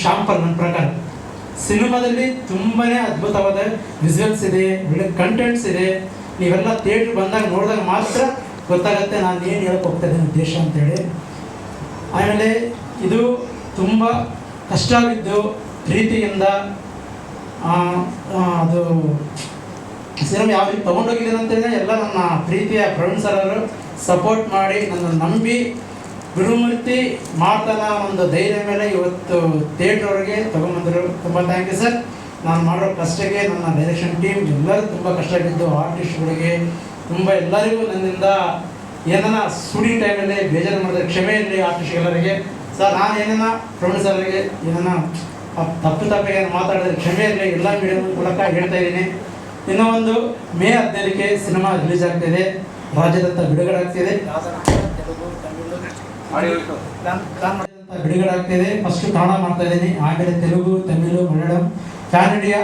Sample ನನ್ನ ಪ್ರಕಾರ ಸಿನಿಮಾದಲ್ಲಿ ತುಂಬಾ ಅದ್ಭುತವಾದ ವಿಜುವಲ್ಸ್ ಇದೆ, ಕಂಟೆಂಟ್ಸ್ ಇದೆ. ನೀವೆಲ್ಲ ಥಿಯೇಟ್ರ್ ಬಂದಾಗ ನೋಡಿದಾಗ ಮಾತ್ರ ಗೊತ್ತಾಗುತ್ತೆ ನಾನು ಏನು ಹೇಳಕ್ಕೆ ಹೋಗ್ತಾ ಇದ್ದೀನಿ ಉದ್ದೇಶ ಅಂತೇಳಿ. ಆಮೇಲೆ ಇದು ತುಂಬ ಕಷ್ಟ ಆಗಿದ್ದು ಪ್ರೀತಿಯಿಂದ ಅದು ಸಿನಿಮಾ ಯಾವ ರೀತಿ ತೊಗೊಂಡೋಗಿದ್ದೀನಿ ಅಂತೇಳಿ ಎಲ್ಲ ನನ್ನ ಪ್ರೀತಿಯ ಪ್ರವೀಣ್ ಸರ್ ಅವರು ಸಪೋರ್ಟ್ ಮಾಡಿ ನನ್ನ ನಂಬಿ ಗುರುಮೂರ್ತಿ ಮಾಡ್ತಾನ ಒಂದು ಧೈರ್ಯ ಮೇಲೆ ಇವತ್ತು ಥಿಯೇಟ್ರವ್ರಿಗೆ ತೊಗೊಂಬಂದರು. ತುಂಬ ಥ್ಯಾಂಕ್ ಯು ಸರ್. ನಾನು ಮಾಡೋ ಕಷ್ಟಕ್ಕೆ ನನ್ನ ಡೈರೆಕ್ಷನ್ ಟೀಮ್ ಎಲ್ಲರೂ ತುಂಬ ಕಷ್ಟ ಆಗಿದ್ದು, ಆರ್ಟಿಸ್ಟ್ಗಳಿಗೆ ತುಂಬ ಎಲ್ಲರಿಗೂ ನನ್ನಿಂದ ಏನನ್ನ ಶೂಟಿಂಗ್ ಟೈಮಲ್ಲಿ ಬೇಜಾರು ಮಾಡಿದ್ರೆ ಕ್ಷಮೆ ಇರಲಿ ಆರ್ಟಿಸ್ಟ್ಗೆಲ್ಲರಿಗೆ. ಸರ್ ನಾನು ಏನನ್ನ ಪ್ರವೀಣ್ ಸರ್ಗೆ ಏನನ್ನ ತಪ್ಪಿಗೆ ಮಾತಾಡಿದ್ರೆ ಕ್ಷಮೆ ಇರಲಿ, ಎಲ್ಲ ಮೀಡಿಯಾ ಮೂಲಕ ಹೇಳ್ತಾ ಇದ್ದೀನಿ. ಇನ್ನೂ ಒಂದು ಮೇ 15ಕ್ಕೆ ಸಿನಿಮಾ ರಿಲೀಸ್ ಆಗ್ತಿದೆ, ರಾಜ್ಯದತ್ತ ಬಿಡುಗಡೆ ಆಗ್ತಿದೆ, ಬಿಡುಗಡೆ ಆಗ್ತಿದೆ. ಫಸ್ಟ್ ಕನ್ನಡ ಮಾಡ್ತಾ ಇದ್ದೀನಿ, ಆಮೇಲೆ Telugu, Tamil, Malayalam, PAN India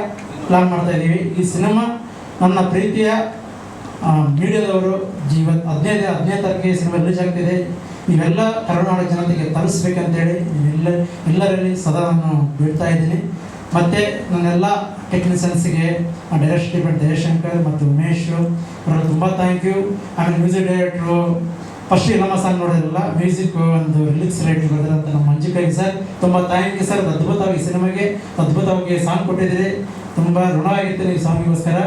plan ಮಾಡ್ತಾ ಇದ್ದೀವಿ. ಈ ಸಿನಿಮಾ ನನ್ನ ಪ್ರೀತಿಯ ಮೀಡಿಯಾದವರು 15 ತಾರೀಕಿಗೆ ಸಿನಿಮಾ ರಿಲೀಸ್ ಆಗ್ತಿದೆ. ನೀವೆಲ್ಲ ಕರುನಾಡು ಜನತೆಗೆ ತಲುಪಿಸ್ಬೇಕಂತೇಳಿ ಎಲ್ಲರಲ್ಲಿ ಸದಾ ನಾನು ಬಿಡ್ತಾ ಇದ್ದೀನಿ. ಮತ್ತು ನನ್ನೆಲ್ಲ ಟೆಕ್ನಿಷಿಯನ್ಸ್ಗೆ ಡೈರೆಕ್ಷನ್ ಡಿಪಾರ್ಟ್ಮೆಂಟ್ ಜಯಶಂಕರ್ ಮತ್ತು ಉಮೇಶ್ ಅವರಲ್ಲಿ ತುಂಬ ಥ್ಯಾಂಕ್ ಯು. ಆಮೇಲೆ ಮ್ಯೂಸಿಕ್ ಡೈರೆಕ್ಟ್ರು ಫಸ್ಟ್ ನಮ್ಮ ಸಾಂಗ್ ನೋಡೋದಿಲ್ಲ, ಮ್ಯೂಸಿಕ್ ಒಂದು ರಿಲೀಕ್ಸ್ ರೈಟರ್ ಬರೆದಿರೋಂಥ ನಮ್ಮ ಮಂಜುಕೈ ಸರ್ ತುಂಬ ಥ್ಯಾಂಕ್ ಯು ಸರ್. ಅದ್ಭುತವಾಗಿ ಸಿನಿಮಾಗೆ ಅದ್ಭುತವಾಗಿ ಸಾಂಗ್ ಕೊಟ್ಟಿದ್ದೀರಿ, ತುಂಬ ಋಣ ಆಗಿತ್ತು ಈ ಸಾಂಗಿಗೋಸ್ಕರ.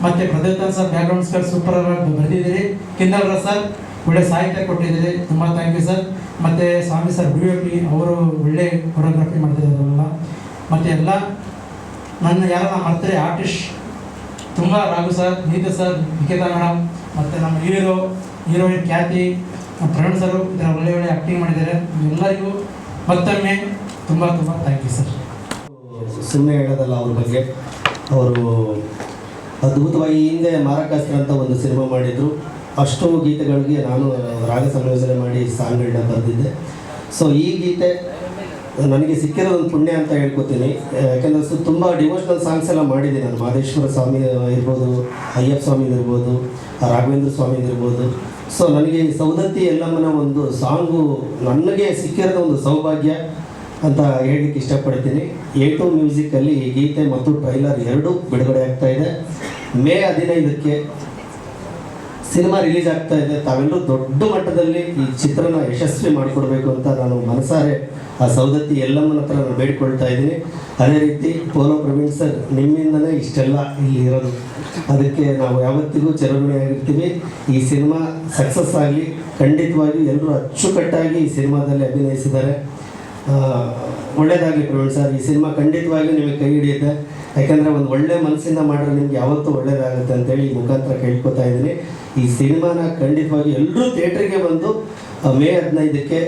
ಮತ್ತು ಪ್ರದೀಪ್ತನ್ ಸರ್ ಬ್ಯಾಕ್ಗ್ರೌಂಡ್ ಸ್ಕೋರ್ ಸೂಪರ್ ಆಗಿ ಬರೆದಿದ್ದೀರಿ. ಕಿನ್ನಲ್ರ ಸರ್ ಒಳ್ಳೆ ಸಾಹಿತ್ಯ ಕೊಟ್ಟಿದ್ದೀರಿ, ತುಂಬ ಥ್ಯಾಂಕ್ ಯು ಸರ್. ಮತ್ತು ಸ್ವಾಮಿ ಸರ್ DOP ಅವರು ಒಳ್ಳೆ ಕೊರಿಯೋಗ್ರಫಿ ಮಾಡ್ತಿದ್ದಾರಲ್ಲ. ಮತ್ತು ಎಲ್ಲ ನನ್ನ ಯಾರನ್ನ ಮಾಡ್ತಾರೆ ಆರ್ಟಿಸ್ಟ್ ತುಂಬ Raghu sir, Neetu sir, Nikhita madam, ಮತ್ತು ನಮ್ಮ ಹೀರೋಯಿನ್ ಖ್ಯಾತಿ ಪ್ರವೀಣ್ ಸರು ಇದರ ಒಳ್ಳೆ ಆ್ಯಕ್ಟಿಂಗ್ ಮಾಡಿದ್ದಾರೆ. ಎಲ್ಲರಿಗೂ ಮತ್ತೊಮ್ಮೆ ತುಂಬ ಥ್ಯಾಂಕ್ ಯು ಸರ್. ಸುಮ್ಮನೆ ಹೇಳೋದಲ್ಲ ಅವ್ರ ಬಗ್ಗೆ. ಅವರು ಅದ್ಭುತವಾಗಿ ಹಿಂದೆ ಮಾರಕಾಸ್ತ್ರ ಅಂತ ಒಂದು ಸಿನಿಮಾ ಮಾಡಿದರು. ಅಷ್ಟು ಗೀತೆಗಳಿಗೆ ನಾನು ರಾಗ ಸಂಯೋಜನೆ ಮಾಡಿ ಸಾಂಗ್ಗಳನ್ನ ಬರೆದಿದ್ದೆ. ಸೊ ಈ ಗೀತೆ ನನಗೆ ಸಿಕ್ಕಿರೋ ಒಂದು ಪುಣ್ಯ ಅಂತ ಹೇಳ್ಕೊತೀನಿ. ಯಾಕೆಂದರೆ ತುಂಬ ಡಿವೋಷನಲ್ ಸಾಂಗ್ಸ್ ಎಲ್ಲ ಮಾಡಿದ್ದೀನಿ ನಾನು. ಮಹದೇಶ್ವರ ಸ್ವಾಮಿ ಇರ್ಬೋದು, ಅಯ್ಯಪ್ಪ ಸ್ವಾಮಿ ಇರ್ಬೋದು, ರಾಘವೇಂದ್ರ ಸ್ವಾಮಿ ಇರ್ಬೋದು. ಸೊ ನನಗೆ ಸೌದತ್ತಿ ಎಲ್ಲಮ್ಮನ ಒಂದು ಸಾಂಗು ನನಗೆ ಸಿಕ್ಕಿರೋದು ಒಂದು ಸೌಭಾಗ್ಯ ಅಂತ ಹೇಳಲಿಕ್ಕೆ ಇಷ್ಟಪಡ್ತೀನಿ. A2 ಮ್ಯೂಸಿಕಲ್ಲಿ ಈ ಗೀತೆ ಮತ್ತು ಟ್ರೈಲರ್ ಎರಡೂ ಬಿಡುಗಡೆ ಆಗ್ತಾ ಇದೆ. ಮೇ 15ಕ್ಕೆ ಸಿನಿಮಾ ರಿಲೀಸ್ ಆಗ್ತಾ ಇದೆ. ತಾವೆಲ್ಲರೂ ದೊಡ್ಡ ಮಟ್ಟದಲ್ಲಿ ಈ ಚಿತ್ರನ ಯಶಸ್ವಿ ಮಾಡಿಕೊಡ್ಬೇಕು ಅಂತ ನಾನು ಮನಸಾರೆ ಆ ಸೌದತ್ತಿ ಎಲ್ಲಮ್ಮನ ಹತ್ರ ನಾನು ಬೇಡಿಕೊಳ್ತಾ ಇದ್ದೀನಿ. ಅದೇ ರೀತಿ ಪೋಲೋ ಪ್ರವೀಣ್ ಸರ್ ನಿಮ್ಮಿಂದಲೇ ಇಷ್ಟೆಲ್ಲ ಇಲ್ಲಿ ಇರೋದು, ಅದಕ್ಕೆ ನಾವು ಯಾವತ್ತಿಗೂ ಚಿರಋಣಿಯಾಗಿರ್ತೀವಿ. ಈ ಸಿನಿಮಾ ಸಕ್ಸಸ್ ಆಗಲಿ. ಖಂಡಿತವಾಗಿಯೂ ಎಲ್ಲರೂ ಅಚ್ಚುಕಟ್ಟಾಗಿ ಈ ಸಿನಿಮಾದಲ್ಲಿ ಅಭಿನಯಿಸಿದ್ದಾರೆ. ಒಳ್ಳೆಯದಾಗಲಿ ಪ್ರವೀಣ್ ಸರ್. ಈ ಸಿನಿಮಾ ಖಂಡಿತವಾಗಿಯೂ ನಿಮಗೆ ಕೈ ಹಿಡಿಯುತ್ತೆ. ಯಾಕಂದರೆ ಒಂದು ಒಳ್ಳೆ ಮನಸ್ಸಿಂದ ಮಾಡಿದ್ರೆ ನಿಮ್ಗೆ ಯಾವತ್ತೂ ಒಳ್ಳೆಯದಾಗುತ್ತೆ ಅಂತೇಳಿ ಈ ಮುಖಾಂತರ ಕೇಳ್ಕೊತಾ ಇದ್ದೀನಿ. ಈ ಸಿನಿಮಾನ ಖಂಡಿತವಾಗಿ ಎಲ್ಲರೂ ಥಿಯೇಟ್ರಿಗೆ ಬಂದು ಮೇ 15ಕ್ಕೆ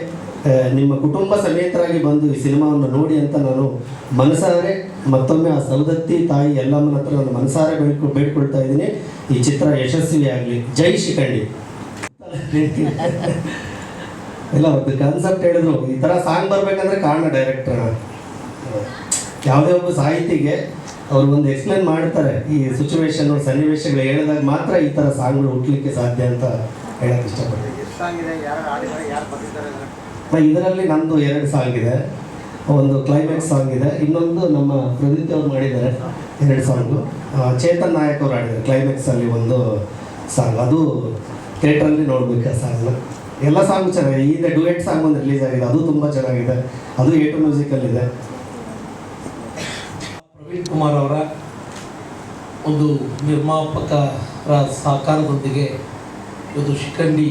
ನಿಮ್ಮ ಕುಟುಂಬ ಸಮೇತರಾಗಿ ಬಂದು ಈ ಸಿನಿಮಾವನ್ನು ನೋಡಿ ಅಂತ ನಾನು ಮನಸಾರೆ ಮತ್ತೊಮ್ಮೆ ಆ ಸೌದತ್ತಿ ತಾಯಿ ಎಲ್ಲಮ್ಮನ ಹತ್ರ ನಾನು ಮನಸಾರೆ ಬೇಡ್ಕೊಳ್ತಾ ಇದ್ದೀನಿ. ಈ ಚಿತ್ರ ಯಶಸ್ವಿ ಆಗಲಿ. ಜೈ ಶಿಖಂಡಿ. ಇಲ್ಲ, ಒಂದು ಕಾನ್ಸೆಪ್ಟ್ ಹೇಳಿದ್ರು, ಈ ಥರ ಸಾಂಗ್ ಬರಬೇಕಂದ್ರೆ ಕಾರಣ ಡೈರೆಕ್ಟರ್. ಯಾವುದೇ ಒಬ್ಬ ಸಾಹಿತಿಗೆ ಅವ್ರು ಒಂದು ಎಕ್ಸ್ಪ್ಲೇನ್ ಮಾಡ್ತಾರೆ, ಈ ಸಿಚುವೇಶನ್ ಸನ್ನಿವೇಶಗಳು ಹೇಳಿದಾಗ ಮಾತ್ರ ಈ ಥರ ಸಾಂಗ್ಗಳು ಹುಟ್ಟಲಿಕ್ಕೆ ಸಾಧ್ಯ ಅಂತ ಹೇಳಕ್ಕೆ ಇಷ್ಟಪಡ್ತೀನಿ. ಇದರಲ್ಲಿ ನಂದು 2 ಸಾಂಗ್ ಇದೆ. ಒಂದು ಕ್ಲೈಮ್ಯಾಕ್ಸ್ ಸಾಂಗ್ ಇದೆ, ಇನ್ನೊಂದು ನಮ್ಮ ಪ್ರದೀಪ್ ಅವ್ರು ಮಾಡಿದ್ದಾರೆ 2 ಸಾಂಗು. ಚೇತನ್ ನಾಯಕ್ ಅವರು ಆಡಿದ್ದಾರೆ ಕ್ಲೈಮ್ಯಾಕ್ಸಲ್ಲಿ ಒಂದು ಸಾಂಗ್. ಅದು ಥಿಯೇಟ್ರಲ್ಲಿ ನೋಡ್ಬೇಕು ಆ ಸಾಂಗ್ನ. ಎಲ್ಲ ಸಾಂಗು ಚೆನ್ನಾಗಿದೆ. ಈಗ ಡುಯೆಟ್ ಸಾಂಗ್ ಒಂದು ರಿಲೀಸ್ ಆಗಿದೆ, ಅದು ತುಂಬ ಚೆನ್ನಾಗಿದೆ. ಅದು A2 ಮ್ಯೂಸಿಕಲ್ಲಿದೆ. ಪ್ರವೀಣ್ ಕುಮಾರ್ ಅವರ ಒಂದು ನಿರ್ಮಾಪಕರ ಸಹಕಾರದೊಂದಿಗೆ ಒಂದು ಶಿಖಂಡಿ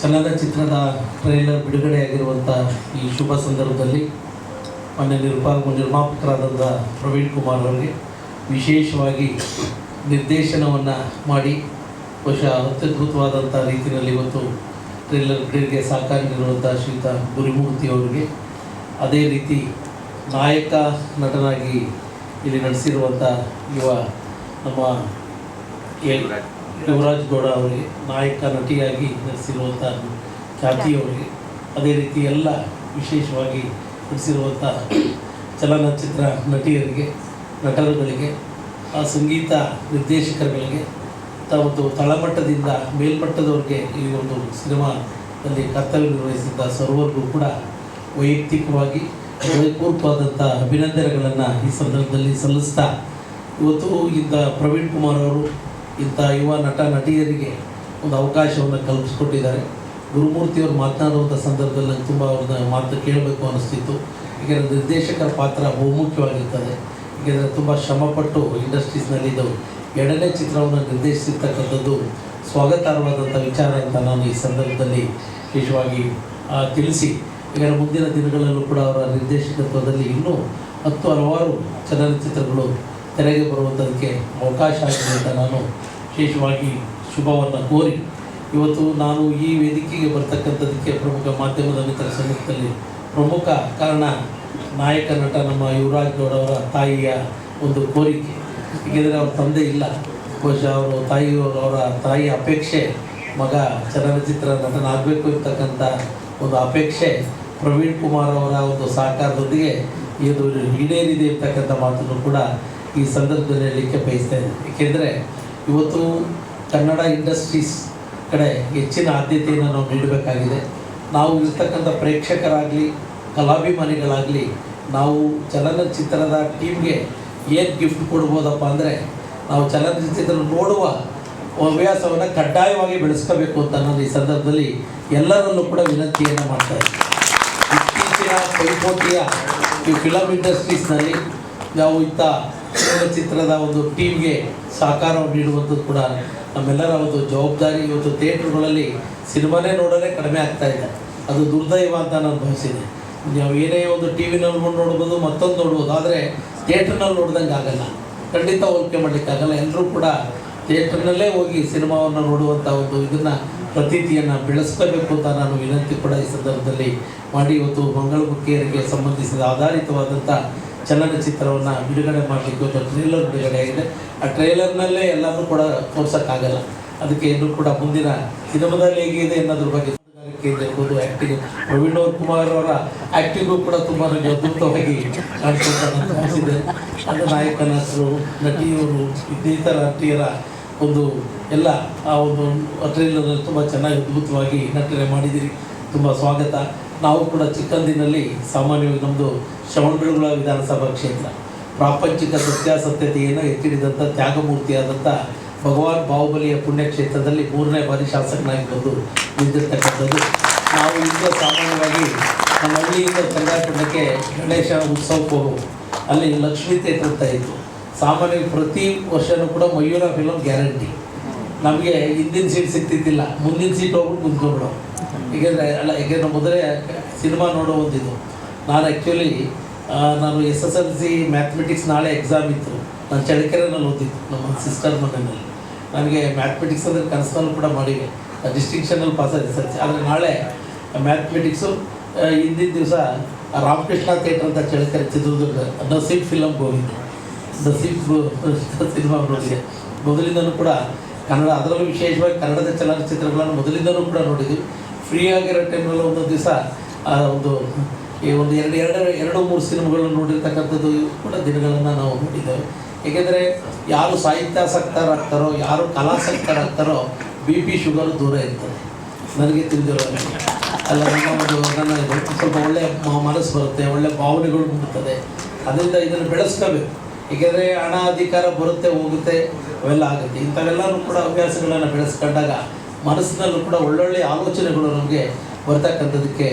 ಚಲನಚಿತ್ರದ ಟ್ರೈಲರ್ ಬಿಡುಗಡೆಯಾಗಿರುವಂಥ ಈ ಶುಭ ಸಂದರ್ಭದಲ್ಲಿ ಮಾನ್ಯ ನಿರ್ಮಾಪಕರಾದಂಥ ಪ್ರವೀಣ್ ಕುಮಾರ್ ಅವರಿಗೆ ವಿಶೇಷವಾಗಿ ನಿರ್ದೇಶನವನ್ನು ಮಾಡಿ ಬಹುಶಃ ಅತ್ಯದ್ಭುತವಾದಂಥ ರೀತಿಯಲ್ಲಿ ಇವತ್ತು ಟ್ರೈಲರ್ ಬಿಡುಗಡೆಗೆ ಸಹಕಾರ ನೀಡುವಂಥ ಶ್ರೀಯುತ ಗುರುಮೂರ್ತಿ ಅವರಿಗೆ, ಅದೇ ರೀತಿ ನಾಯಕ ನಟನಾಗಿ ಇಲ್ಲಿ ನಡೆಸಿರುವಂಥ ನಮ್ಮ ಯುವರಾಜ್ ಗೌಡ ಅವರಿಗೆ, ನಾಯಕ ನಟಿಯಾಗಿ ನಡೆಸಿರುವಂಥ ಖ್ಯಾತಿಯವರಿಗೆ, ಅದೇ ರೀತಿ ಎಲ್ಲ ವಿಶೇಷವಾಗಿ ನಡೆಸಿರುವಂಥ ಚಲನಚಿತ್ರ ನಟಿಯರಿಗೆ, ನಟರುಗಳಿಗೆ, ಆ ಸಂಗೀತ ನಿರ್ದೇಶಕರುಗಳಿಗೆ, ಒಂದು ತಳಮಟ್ಟದಿಂದ ಮೇಲ್ಮಟ್ಟದವರಿಗೆ ಈ ಒಂದು ಸಿನಿಮಾದಲ್ಲಿ ಕರ್ತವ್ಯ ನಿರ್ವಹಿಸಿದ್ದ ಸರ್ವರಿಗೂ ಕೂಡ ವೈಯಕ್ತಿಕವಾಗಿ ಹೃದಯಪೂರ್ವಕವಾದಂಥ ಅಭಿನಂದನೆಗಳನ್ನು ಈ ಸಂದರ್ಭದಲ್ಲಿ ಸಲ್ಲಿಸ್ತಾ, ಇವತ್ತು ಇಂಥ ಪ್ರವೀಣ್ ಕುಮಾರ್ ಅವರು ಇಂಥ ಯುವ ನಟ ನಟಿಯರಿಗೆ ಒಂದು ಅವಕಾಶವನ್ನು ಕಲ್ಪಿಸ್ಕೊಟ್ಟಿದ್ದಾರೆ. ಗುರುಮೂರ್ತಿಯವರು ಮಾತನಾಡುವಂಥ ಸಂದರ್ಭದಲ್ಲಿ ನಂಗೆ ತುಂಬ ಅವ್ರನ್ನ ಮಾತು ಕೇಳಬೇಕು ಅನ್ನಿಸ್ತಿತ್ತು. ಏಕೆಂದರೆ ನಿರ್ದೇಶಕರ ಪಾತ್ರ ಬಹುಮುಖ್ಯವಾಗಿರ್ತದೆ. ಏಕೆಂದರೆ ತುಂಬ ಶ್ರಮಪಟ್ಟು ಇಂಡಸ್ಟ್ರೀಸ್ನಲ್ಲಿ ಇದು 2ನೇ ಚಿತ್ರವನ್ನು ನಿರ್ದೇಶಿಸಿರ್ತಕ್ಕಂಥದ್ದು ಸ್ವಾಗತಾರ್ಹವಾದಂಥ ವಿಚಾರ ಅಂತ ನಾನು ಈ ಸಂದರ್ಭದಲ್ಲಿ ವಿಶೇಷವಾಗಿ ತಿಳಿಸಿ, ಈಗ ಮುಂದಿನ ದಿನಗಳಲ್ಲೂ ಕೂಡ ಅವರ ನಿರ್ದೇಶಕತ್ವದಲ್ಲಿ ಇನ್ನೂ ಹಲವಾರು ಚಲನಚಿತ್ರಗಳು ತೆರೆಗೆ ಬರುವಂಥದಕ್ಕೆ ಅವಕಾಶ ಆಗಿದೆ ಅಂತ ನಾನು ವಿಶೇಷವಾಗಿ ಶುಭವನ್ನು ಕೋರಿ, ಇವತ್ತು ನಾನು ಈ ವೇದಿಕೆಗೆ ಬರ್ತಕ್ಕಂಥದ್ದಕ್ಕೆ ಪ್ರಮುಖ ಮಾಧ್ಯಮದ ಮಿತ್ರ ಸಂಘದಲ್ಲಿ ಪ್ರಮುಖ ಕಾರಣ ನಾಯಕ ನಟ ನಮ್ಮ ಯುವರಾಜ್ ಗೌಡ ಅವರ ತಾಯಿಯ ಒಂದು ಕೋರಿಕೆ. ಏಕೆಂದರೆ ಅವ್ರ ತಂದೆ ಇಲ್ಲ, ಬಹುಶಃ ಅವರ ತಾಯಿಯ ಅಪೇಕ್ಷೆ ಮಗ ಚಲನಚಿತ್ರ ನಟನಾಗಬೇಕು ಇರ್ತಕ್ಕಂಥ ಒಂದು ಅಪೇಕ್ಷೆ ಪ್ರವೀಣ್ ಕುಮಾರ್ ಅವರ ಒಂದು ಸಹಕಾರದೊಂದಿಗೆ ಇದು ಈಡೇರಿದೆ ಇರ್ತಕ್ಕಂಥ ಮಾತನ್ನು ಕೂಡ ಈ ಸಂದರ್ಭದಲ್ಲಿ ಹೇಳಲಿಕ್ಕೆ ಬಯಸ್ತಾ ಇದ್ದೇನೆ. ಏಕೆಂದರೆ ಇವತ್ತು ಕನ್ನಡ ಇಂಡಸ್ಟ್ರೀಸ್ ಕಡೆ ಹೆಚ್ಚಿನ ಆದ್ಯತೆಯನ್ನು ನಾವು ನೀಡಬೇಕಾಗಿದೆ. ನಾವು ಇರ್ತಕ್ಕಂಥ ಪ್ರೇಕ್ಷಕರಾಗಲಿ ಕಲಾಭಿಮಾನಿಗಳಾಗಲಿ ನಾವು ಚಲನಚಿತ್ರದ ಟೀಮ್ಗೆ ಏನು ಗಿಫ್ಟ್ ಕೊಡ್ಬೋದಪ್ಪ ಅಂದರೆ, ನಾವು ಚಲನಚಿತ್ರ ನೋಡುವ ಹವ್ಯಾಸವನ್ನು ಕಡ್ಡಾಯವಾಗಿ ಬೆಳೆಸ್ಕೋಬೇಕು ಅಂತ ನಾನು ಈ ಸಂದರ್ಭದಲ್ಲಿ ಎಲ್ಲರಲ್ಲೂ ಕೂಡ ವಿನಂತಿಯನ್ನು ಮಾಡ್ತಾರೆ. ಇತ್ತೀಚಿನ ಪೈಪೋಟಿಯ ಈ ಫಿಲಮ್ ಇಂಡಸ್ಟ್ರೀಸ್ನಲ್ಲಿ ನಾವು ಇಂಥ ಚಲನಚಿತ್ರದ ಒಂದು ಟೀಮ್ಗೆ ಸಹಕಾರವನ್ನು ನೀಡುವಂಥದ್ದು ಕೂಡ ನಮ್ಮೆಲ್ಲರ ಒಂದು ಜವಾಬ್ದಾರಿ. ಇವತ್ತು ಥಿಯೇಟ್ರುಗಳಲ್ಲಿ ಸಿನಿಮಾನೇ ನೋಡೋದೇ ಕಡಿಮೆ ಆಗ್ತಾ ಇದೆ, ಅದು ದುರ್ದೈವ ಅಂತ ನಾನು ಭಾವಿಸಿದೆ. ನಾವು ಏನೇ ಒಂದು ಟಿ ವಿನಲ್ಲಿ ನೋಡ್ಬೋದು, ಮತ್ತೊಂದು ನೋಡ್ಬೋದು, ಆದರೆ ಥಿಯೇಟ್ರ್ನಲ್ಲಿ ನೋಡ್ದಂಗೆ ಆಗಲ್ಲ, ಖಂಡಿತ ಹೋಲಿಕೆ ಮಾಡಲಿಕ್ಕಾಗಲ್ಲ. ಎಲ್ಲರೂ ಕೂಡ ಥಿಯೇಟ್ರ್ನಲ್ಲೇ ಹೋಗಿ ಸಿನಿಮಾವನ್ನು ನೋಡುವಂಥ ಒಂದು ಇದನ್ನು ಪ್ರತೀತಿಯನ್ನು ಬೆಳೆಸ್ಕೋಬೇಕು ಅಂತ ನಾನು ವಿನಂತಿ ಕೂಡ ಈ ಸಂದರ್ಭದಲ್ಲಿ ಮಾಡಿ, ಇವತ್ತು ಮಂಗಳಮುಖಿಯರಿಗೆ ಸಂಬಂಧಿಸಿದ ಆಧಾರಿತವಾದಂಥ ಚಲನಚಿತ್ರವನ್ನು ಬಿಡುಗಡೆ ಮಾಡಲಿಕ್ಕೆ ಒಂದು ಟ್ರೇಲರ್ ಬಿಡುಗಡೆ ಆಗಿದೆ. ಆ ಟ್ರೇಲರ್ನಲ್ಲೇ ಎಲ್ಲರೂ ಕೂಡ ತೋರ್ಸೋಕ್ಕಾಗಲ್ಲ, ಅದಕ್ಕೆ ಇನ್ನೂ ಕೂಡ ಮುಂದಿನ ಸಿನಿಮಾದಲ್ಲಿ ಹೇಗಿದೆ ಅನ್ನೋದ್ರ ಬಗ್ಗೆ ಇರ್ಬೋದು. ಆ್ಯಕ್ಟಿಂಗ್ ಪ್ರವೀಣ್ ಕುಮಾರ್ ಅವರ ಆ್ಯಕ್ಟಿಂಗು ಕೂಡ ತುಂಬ ನನಗೆ ಅದ್ಭುತವಾಗಿ ಕಾಣಿಸ್ಕೊಂತ ಭಾವಿಸಿದೆ. ಅದು ನಾಯಕ ನಟರು, ನಟಿಯವರು, ಇನ್ನಿತರ ನಟಿಯರ ಒಂದು ಎಲ್ಲ ಆ ಒಂದು ಟ್ರೇಲರ್ನಲ್ಲಿ ತುಂಬ ಚೆನ್ನಾಗಿ ಅದ್ಭುತವಾಗಿ ನಟನೆ ಮಾಡಿದ್ದೀರಿ, ತುಂಬ ಸ್ವಾಗತ. ನಾವು ಕೂಡ ಚಿಕ್ಕಂದಿನಲ್ಲಿ ಸಾಮಾನ್ಯವಾಗಿ ನಮ್ಮದು ಶ್ರವಣಬೆಳಗೊಳ ವಿಧಾನಸಭಾ ಕ್ಷೇತ್ರ ಪ್ರಾಪಂಚಿಕ ಸತ್ಯಾಸತ್ಯತೆಯನ್ನು ಎತ್ತಿಡಿದಂಥ ತ್ಯಾಗಮೂರ್ತಿಯಾದಂಥ ಭಗವಾನ್ ಬಾಹುಬಲಿಯ ಪುಣ್ಯಕ್ಷೇತ್ರದಲ್ಲಿ 3ನೇ ಬಾರಿ ಶಾಸಕನಾಗಿ ಬಂದು ನಿಂತಿರ್ತಕ್ಕಂಥದ್ದು. ನಾವು ಈಗ ಸಾಮಾನ್ಯವಾಗಿ ನಮ್ಮ ಹಳ್ಳಿಯಿಂದ ಚಂದ್ರಾಪಟ್ಟಣಕ್ಕೆ ಗಣೇಶ ಉತ್ಸವಕ್ಕೆ ಹೋಗುವು, ಅಲ್ಲಿ ಲಕ್ಷ್ಮೀ ಥಿಯೇಟರ್ ಅಂತ ಇತ್ತು. ಸಾಮಾನ್ಯವಾಗಿ ಪ್ರತಿ ವರ್ಷವೂ ಕೂಡ ಮಯೂರ ಫಿಲಮ್ ಗ್ಯಾರಂಟಿ. ನಮಗೆ ಹಿಂದಿನ ಸೀಟ್ ಸಿಗ್ತಿದ್ದಿಲ್ಲ, ಮುಂದಿನ ಸೀಟ್ ಹೋಗ್ಬಿಟ್ಟು ಕುಂತ್ಕೊಂಡ್ಬಿಡೋ. ಏಕೆಂದರೆ ಮೊದಲೇ ಸಿನಿಮಾ ನೋಡೋ ಒಂದಿದ್ದು. ನಾನು ಆ್ಯಕ್ಚುಲಿ ನಾನು SSLC ಮ್ಯಾಥಮೆಟಿಕ್ಸ್ ನಾಳೆ ಎಕ್ಸಾಮ್ ಇತ್ತು, ನಾನು ಚಳ್ಳಕೆರೆನಲ್ಲಿ ಓದಿದ್ದು ನಮ್ಮ ಸಿಸ್ಟರ್ ಮನೆಯಲ್ಲಿ. ನನಗೆ ಮ್ಯಾಥಮೆಟಿಕ್ಸ್ ಅಂದರೆ ಕನಸಲ್ಲೂ ಕೂಡ ಮಾಡಿವೆ, ಡಿಸ್ಟಿಂಕ್ಷನಲ್ಲಿ ಪಾಸ್ ಆಗಿದೆ ಸರ್. ಆದರೆ ನಾಳೆ ಮ್ಯಾಥಮೆಟಿಕ್ಸು ಹಿಂದಿನ ದಿವಸ ರಾಮಕೃಷ್ಣ ಥಿಯೇಟರ್ ಅಂತ ಚಳ್ಳಕೆರೆ ಚಿತ್ರದುರ್ಗ ನಸೀಬ್ ಫಿಲಮ್ಗೆ ಹೋಗಿದ್ದೆ. ನಸೀಬ್ ಸಿನಿಮಾ ನೋಡಿದೆ. ಮೊದಲಿಂದನೂ ಕೂಡ ಕನ್ನಡ, ಅದರಲ್ಲೂ ವಿಶೇಷವಾಗಿ ಕನ್ನಡದ ಚಲನಚಿತ್ರಗಳನ್ನು ಮೊದಲಿಂದನೂ ಕೂಡ ನೋಡಿದ್ವಿ. ಫ್ರೀ ಆಗಿರೋ ಟೈಮಲ್ಲಿ ಒಂದೊಂದು ದಿವಸ ಒಂದು 2-3 ಸಿನಿಮಾಗಳನ್ನು ನೋಡಿರ್ತಕ್ಕಂಥದ್ದು ಕೂಡ ದಿನಗಳನ್ನು ನಾವು ನೋಡಿದ್ದೇವೆ. ಏಕೆಂದರೆ ಯಾರು ಸಾಹಿತ್ಯಾಸಕ್ತರಾಗ್ತಾರೋ, ಯಾರು ಕಲಾಸಕ್ತರಾಗ್ತಾರೋ BP ಶುಗರು ದೂರ ಇರ್ತದೆ. ನನಗೆ ತಿಳಿದಿರೋ ಅಲ್ಲ, ನನ್ನ ಸ್ವಲ್ಪ ಒಳ್ಳೆಯ ಮನಸ್ಸು ಬರುತ್ತೆ, ಒಳ್ಳೆಯ ಭಾವನೆಗಳು ಮೂಡುತ್ತದೆ. ಅದರಿಂದ ಇದನ್ನು ಬೆಳೆಸ್ಕೋಬೇಕು. ಏಕೆಂದರೆ ಹಣ ಅಧಿಕಾರ ಬರುತ್ತೆ ಹೋಗುತ್ತೆ, ಅವೆಲ್ಲ ಆಗುತ್ತೆ. ಇಂಥವೆಲ್ಲರೂ ಕೂಡ ಹವ್ಯಾಸಗಳನ್ನು ಬೆಳೆಸ್ಕೊಂಡಾಗ ಮನಸ್ಸಿನಲ್ಲೂ ಕೂಡ ಒಳ್ಳೊಳ್ಳೆಯ ಆಲೋಚನೆಗಳು ನಮಗೆ ಬರ್ತಕ್ಕಂಥದ್ದಕ್ಕೆ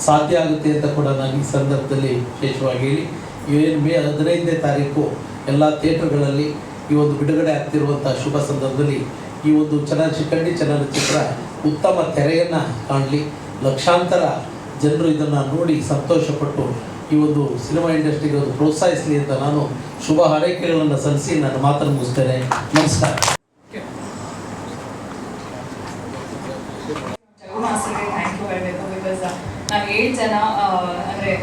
ಸಾಧ್ಯ ಆಗುತ್ತೆ ಅಂತ ಕೂಡ ನಾನು ಈ ಸಂದರ್ಭದಲ್ಲಿ ವಿಶೇಷವಾಗಿ ಹೇಳಿ, ಮೇ 15ನೇ ತಾರೀಕು ಎಲ್ಲ ಥಿಯೇಟ್ರ್ಗಳಲ್ಲಿ ಈ ಒಂದು ಬಿಡುಗಡೆ ಆಗ್ತಿರುವಂಥ ಶುಭ ಸಂದರ್ಭದಲ್ಲಿ ಈ ಒಂದು ಚಲನಚಿತ್ರ ಉತ್ತಮ ತೆರೆಯನ್ನು ಕಾಣಲಿ, ಲಕ್ಷಾಂತರ ಜನರು ಇದನ್ನು ನೋಡಿ ಸಂತೋಷಪಟ್ಟು ಈ ಒಂದು ಸಿನಿಮಾ ಇಂಡಸ್ಟ್ರಿಗೆ ಒಂದು ಪ್ರೋತ್ಸಾಹಿಸಲಿ ಅಂತ ನಾನು ಶುಭ ಹಾರೈಕೆಗಳನ್ನು ಸಲ್ಲಿಸಿ ನನ್ನ ಮಾತನ್ನು ಮುಗಿಸ್ತೇನೆ. ನಮಸ್ಕಾರ. ಥ್ಯಾಂಕ್ ಯು ಹೇಳಬೇಕು. ಬಿಕಾಸ್ ನಾವು 7 ಜನ ಅಂದರೆ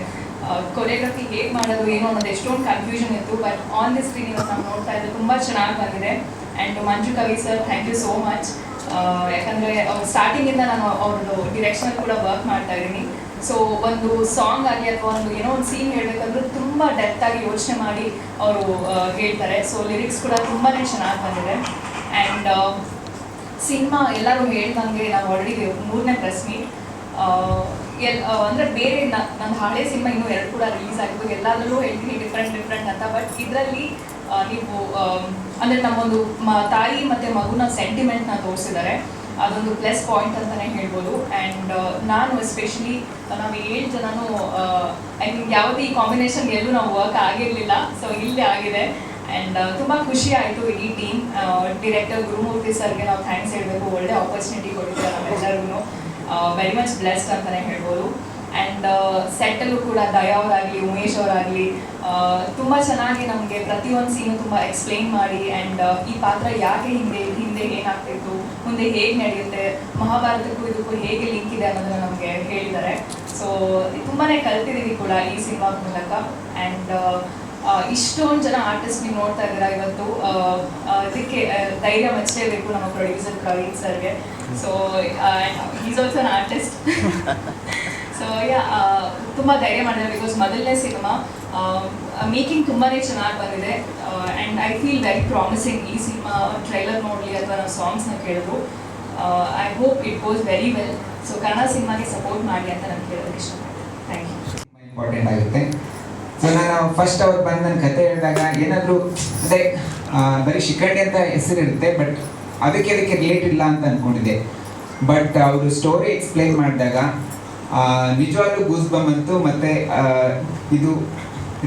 ಕೊರಿಯೋಗ್ರಫಿ ಹೇಗೆ ಮಾಡೋದು ಏನೋ ಅನ್ನೋದು ಎಷ್ಟೊಂದು ಕನ್ಫ್ಯೂಷನ್ ಇತ್ತು. ಬಟ್ ಆನ್ ದಿ ಸ್ಕ್ರೀನ್ ಇವತ್ತು ನಾವು ನೋಡ್ತಾ ಇದ್ದು ತುಂಬ ಚೆನ್ನಾಗಿ ಬಂದಿದೆ. And Manju Kavi sir, thank you so much. ಯಾಕಂದರೆ ಸ್ಟಾರ್ಟಿಂಗಿಂದ ನಾನು ಅವ್ರದ್ದು ಡಿರೆಕ್ಷನಲ್ಲಿ ಕೂಡ ವರ್ಕ್ ಮಾಡ್ತಾ ಇದ್ದೀನಿ. ಸೊ ಒಂದು ಸಾಂಗ್ ಆಗಲಿ ಅಥವಾ ಏನೋ ಒಂದು ಸೀನ್ ಹೇಳಬೇಕಂದ್ರೂ ತುಂಬ ಡೆಪ್ತಾಗಿ ಯೋಚನೆ ಮಾಡಿ ಅವರು ಹೇಳ್ತಾರೆ. ಸೊ ಲಿರಿಕ್ಸ್ ಕೂಡ ತುಂಬಾ ಚೆನ್ನಾಗಿ ಬಂದಿದೆ. ಆ್ಯಂಡ್ ಸಿನಿಮಾ ಎಲ್ಲರೂ ಹೇಳ್ದಂಗೆ ನಾವು ಆಲ್ರೆಡಿ 3ನೇ ಪ್ರೆಸ್ ಮೀಟ್ ಅಂದರೆ ಬೇರೆ ನನ್ನ ಹಳೆ ಸಿನಿಮಾ ಇನ್ನೂ 2 ಕೂಡ ರಿಲೀಸ್ ಆಗಿದ್ದು, ಎಲ್ಲದರಲ್ಲೂ ಹೇಳ್ತೀನಿ ಡಿಫ್ರೆಂಟ್ ಅಂತ. ಬಟ್ ಇದರಲ್ಲಿ ನೀವು ಅಂದರೆ ನಮ್ಮೊಂದು ತಾಯಿ ಮತ್ತು ಮಗುನ ಸೆಂಟಿಮೆಂಟ್ನ ತೋರಿಸಿದ್ದಾರೆ. ಅದೊಂದು ಪ್ಲಸ್ ಪಾಯಿಂಟ್ ಅಂತಲೇ ಹೇಳ್ಬೋದು. ಆ್ಯಂಡ್ ನಾನು ಎಸ್ಪೆಷಲಿ ನಾವು 7 ಜನನೂ ಐ ಥಿಂಕ್ ಯಾವುದೇ ಈ ಕಾಂಬಿನೇಷನ್ ಎಲ್ಲೂ ನಾವು ವರ್ಕ್ ಆಗಿರಲಿಲ್ಲ. ಸೊ ಇಲ್ಲೇ ಆಗಿದೆ. ಆ್ಯಂಡ್ ತುಂಬ ಖುಷಿ ಆಯಿತು ಇಡೀ ಟೀಮ್. ಡಿರೆಕ್ಟರ್ ಗುರುಮೂರ್ತಿ ಸರ್ಗೆ ನಾವು ಥ್ಯಾಂಕ್ಸ್ ಹೇಳಬೇಕು. ಒಳ್ಳೆ ಆಪರ್ಚುನಿಟಿ ಕೊಟ್ಟಿದ್ದಾರೆ ನಮ್ಮೆಲ್ಲರಿಗೂ. ವೆರಿ ಮಚ್ ಬ್ಲೆಸ್ಡ್ ಅಂತಲೇ ಹೇಳ್ಬೋದು. ಆ್ಯಂಡ್ ಸೆಟ್ಟಲ್ಲೂ ಕೂಡ ದಯಾ ಅವರಾಗಲಿ, ಉಮೇಶ್ ಅವರಾಗಲಿ ತುಂಬ ಚೆನ್ನಾಗಿ ನಮಗೆ ಪ್ರತಿಯೊಂದು ಸೀನು ತುಂಬ ಎಕ್ಸ್ಪ್ಲೈನ್ ಮಾಡಿ ಆ್ಯಂಡ್ ಈ ಪಾತ್ರ ಯಾಕೆ ಹಿಂದೆ ಏನಾಗ್ತಿತ್ತು, ಮುಂದೆ ಹೇಗೆ ನಡೆಯುತ್ತೆ, ಮಹಾಭಾರತಕ್ಕೂ ಇದಕ್ಕೂ ಹೇಗೆ ಲಿಂಕ್ ಇದೆ ಅನ್ನೋದನ್ನು ನಮಗೆ ಹೇಳಿದ್ದಾರೆ. ಸೊ ತುಂಬಾ ಕಲ್ತಿದ್ದೀವಿ ಕೂಡ ಈ ಸಿನಿಮಾ ಮೂಲಕ. ಆ್ಯಂಡ್ ಇಷ್ಟೊಂದು ಜನ ಆರ್ಟಿಸ್ಟ್ ನೀವು ನೋಡ್ತಾ ಇದ್ದೀರಾ ಇವತ್ತು. ಇದಕ್ಕೆ ಧೈರ್ಯ ಮೆಚ್ಚಲೇಬೇಕು ನಮ್ಮ ಪ್ರೊಡ್ಯೂಸರ್ ಪ್ರವೀಣ್ ಸರ್ಗೆ. So is also an artist. So ತುಂಬ ಧೈರ್ಯ ಮಾಡಿದ್ದಾರೆ. ಬಿಕಾಸ್ ಮೊದಲನೇ ಸಿನಿಮಾ ಮೇಕಿಂಗ್ ತುಂಬಾ ಚೆನ್ನಾಗಿ ಬಂದಿದೆ. And I feel very promising. ಈ ಸಿನಿಮಾ ಟ್ರೈಲರ್ ನೋಡಲಿ ಅಥವಾ ನಾವು ಸಾಂಗ್ಸ್ನ ಕೇಳಿದ್ರು, I hope it goes very well. So Kannada ಸಿನಿಮಾಗೆ ಸಪೋರ್ಟ್ ಮಾಡಿ ಅಂತ ನಾನು ಕೇಳೋದಕ್ಕೆ ಇಷ್ಟಪಡ್ತೀನಿ. Thank you. ಇಂಪಾರ್ಟೆಂಟ್ ಆಗುತ್ತೆ. ಸೊ ನಾನು ಫಸ್ಟ್ ಅವ್ರು ಬಂದು ನನ್ನ ಕತೆ ಹೇಳಿದಾಗ ಏನಾದರೂ ಅಂದರೆ ಬರೀ ಶಿಖಂಡಿ ಅಂತ ಹೆಸರಿರುತ್ತೆ, ಬಟ್ ಅದಕ್ಕೆ ರಿಲೇಟ್ ಇಲ್ಲ ಅಂತ ಅಂದ್ಕೊಂಡಿದ್ದೆ. ಬಟ್ ಅವರು ಸ್ಟೋರಿ ಎಕ್ಸ್ಪ್ಲೈನ್ ಮಾಡಿದಾಗ ನಿಜವಾಗ್ಲೂ ಗೂಸ್ ಬಂತು. ಮತ್ತು ಇದು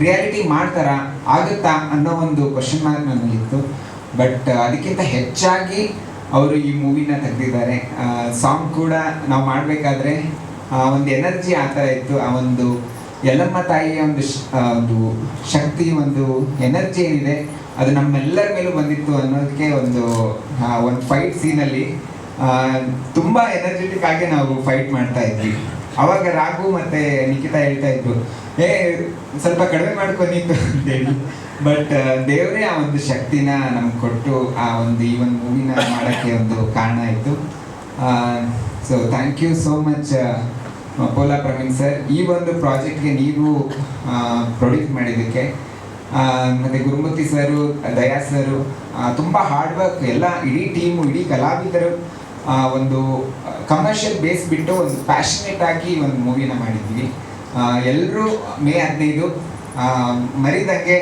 ರಿಯಾಲಿಟಿ ಮಾಡ್ತಾರಾ, ಆಗುತ್ತಾ ಅನ್ನೋ ಒಂದು ಕ್ವಶನ್ ಮಾರ್ಕ್ ನನಗಿತ್ತು. ಬಟ್ ಅದಕ್ಕಿಂತ ಹೆಚ್ಚಾಗಿ ಅವರು ಈ ಮೂವಿನ ತೆಗೆದಿದ್ದಾರೆ. ಸಾಂಗ್ ಕೂಡ ನಾವು ಮಾಡಬೇಕಾದ್ರೆ ಒಂದು ಎನರ್ಜಿ ಆ ಥರ ಇತ್ತು. ಆ ಒಂದು ಯಲ್ಲಮ್ಮ ತಾಯಿಯ ಒಂದು ಶಕ್ತಿ, ಒಂದು ಎನರ್ಜಿ ಏನಿದೆ ಅದು ನಮ್ಮೆಲ್ಲರ ಮೇಲೂ ಬಂದಿತ್ತು ಅನ್ನೋದಕ್ಕೆ ಒಂದು ಫೈಟ್ ಸೀನಲ್ಲಿ ತುಂಬ ಎನರ್ಜೆಟಿಕ್ ಆಗಿ ನಾವು ಫೈಟ್ ಮಾಡ್ತಾ ಇದ್ವಿ. ಅವಾಗ ರಾಘು ಮತ್ತು ನಿಖಿತಾ ಹೇಳ್ತಾ ಇದ್ರು, ಸ್ವಲ್ಪ ಕಡಿಮೆ ಮಾಡ್ಕೊಂಡಿತ್ತು ಅಂತೇಳಿ. ಬಟ್ ದೇವರೇ ಆ ಒಂದು ಶಕ್ತಿನ ನಮ್ಗೆ ಕೊಟ್ಟು ಈ ಒಂದು ಮೂವಿನ ಮಾಡೋಕ್ಕೆ ಒಂದು ಕಾರಣ ಆಯಿತು. So thank you so much Pola Praveen sir, ಈ ಒಂದು ಪ್ರಾಜೆಕ್ಟ್ಗೆ ನೀವು ಪ್ರೊಡ್ಯೂಸ್ ಮಾಡಿದ್ದಕ್ಕೆ. ಮತ್ತು ಗುರುಮೂರ್ತಿ ಸರು, ದಯಾ ಸರು ತುಂಬ ಹಾರ್ಡ್ ವರ್ಕ್, ಎಲ್ಲ ಇಡೀ ಟೀಮು, ಇಡೀ ಕಲಾವಿದರು ಒಂದು ಕಮರ್ಷಿಯಲ್ ಬೇಸ್ ಬಿಟ್ಟು ಒಂದು ಪ್ಯಾಷನೇಟ್ ಆಗಿ ಒಂದು ಮೂವಿನ ಮಾಡಿದ್ವಿ. ಎಲ್ಲರೂ ಮೇ 15 ಮರಿದಂಗೆ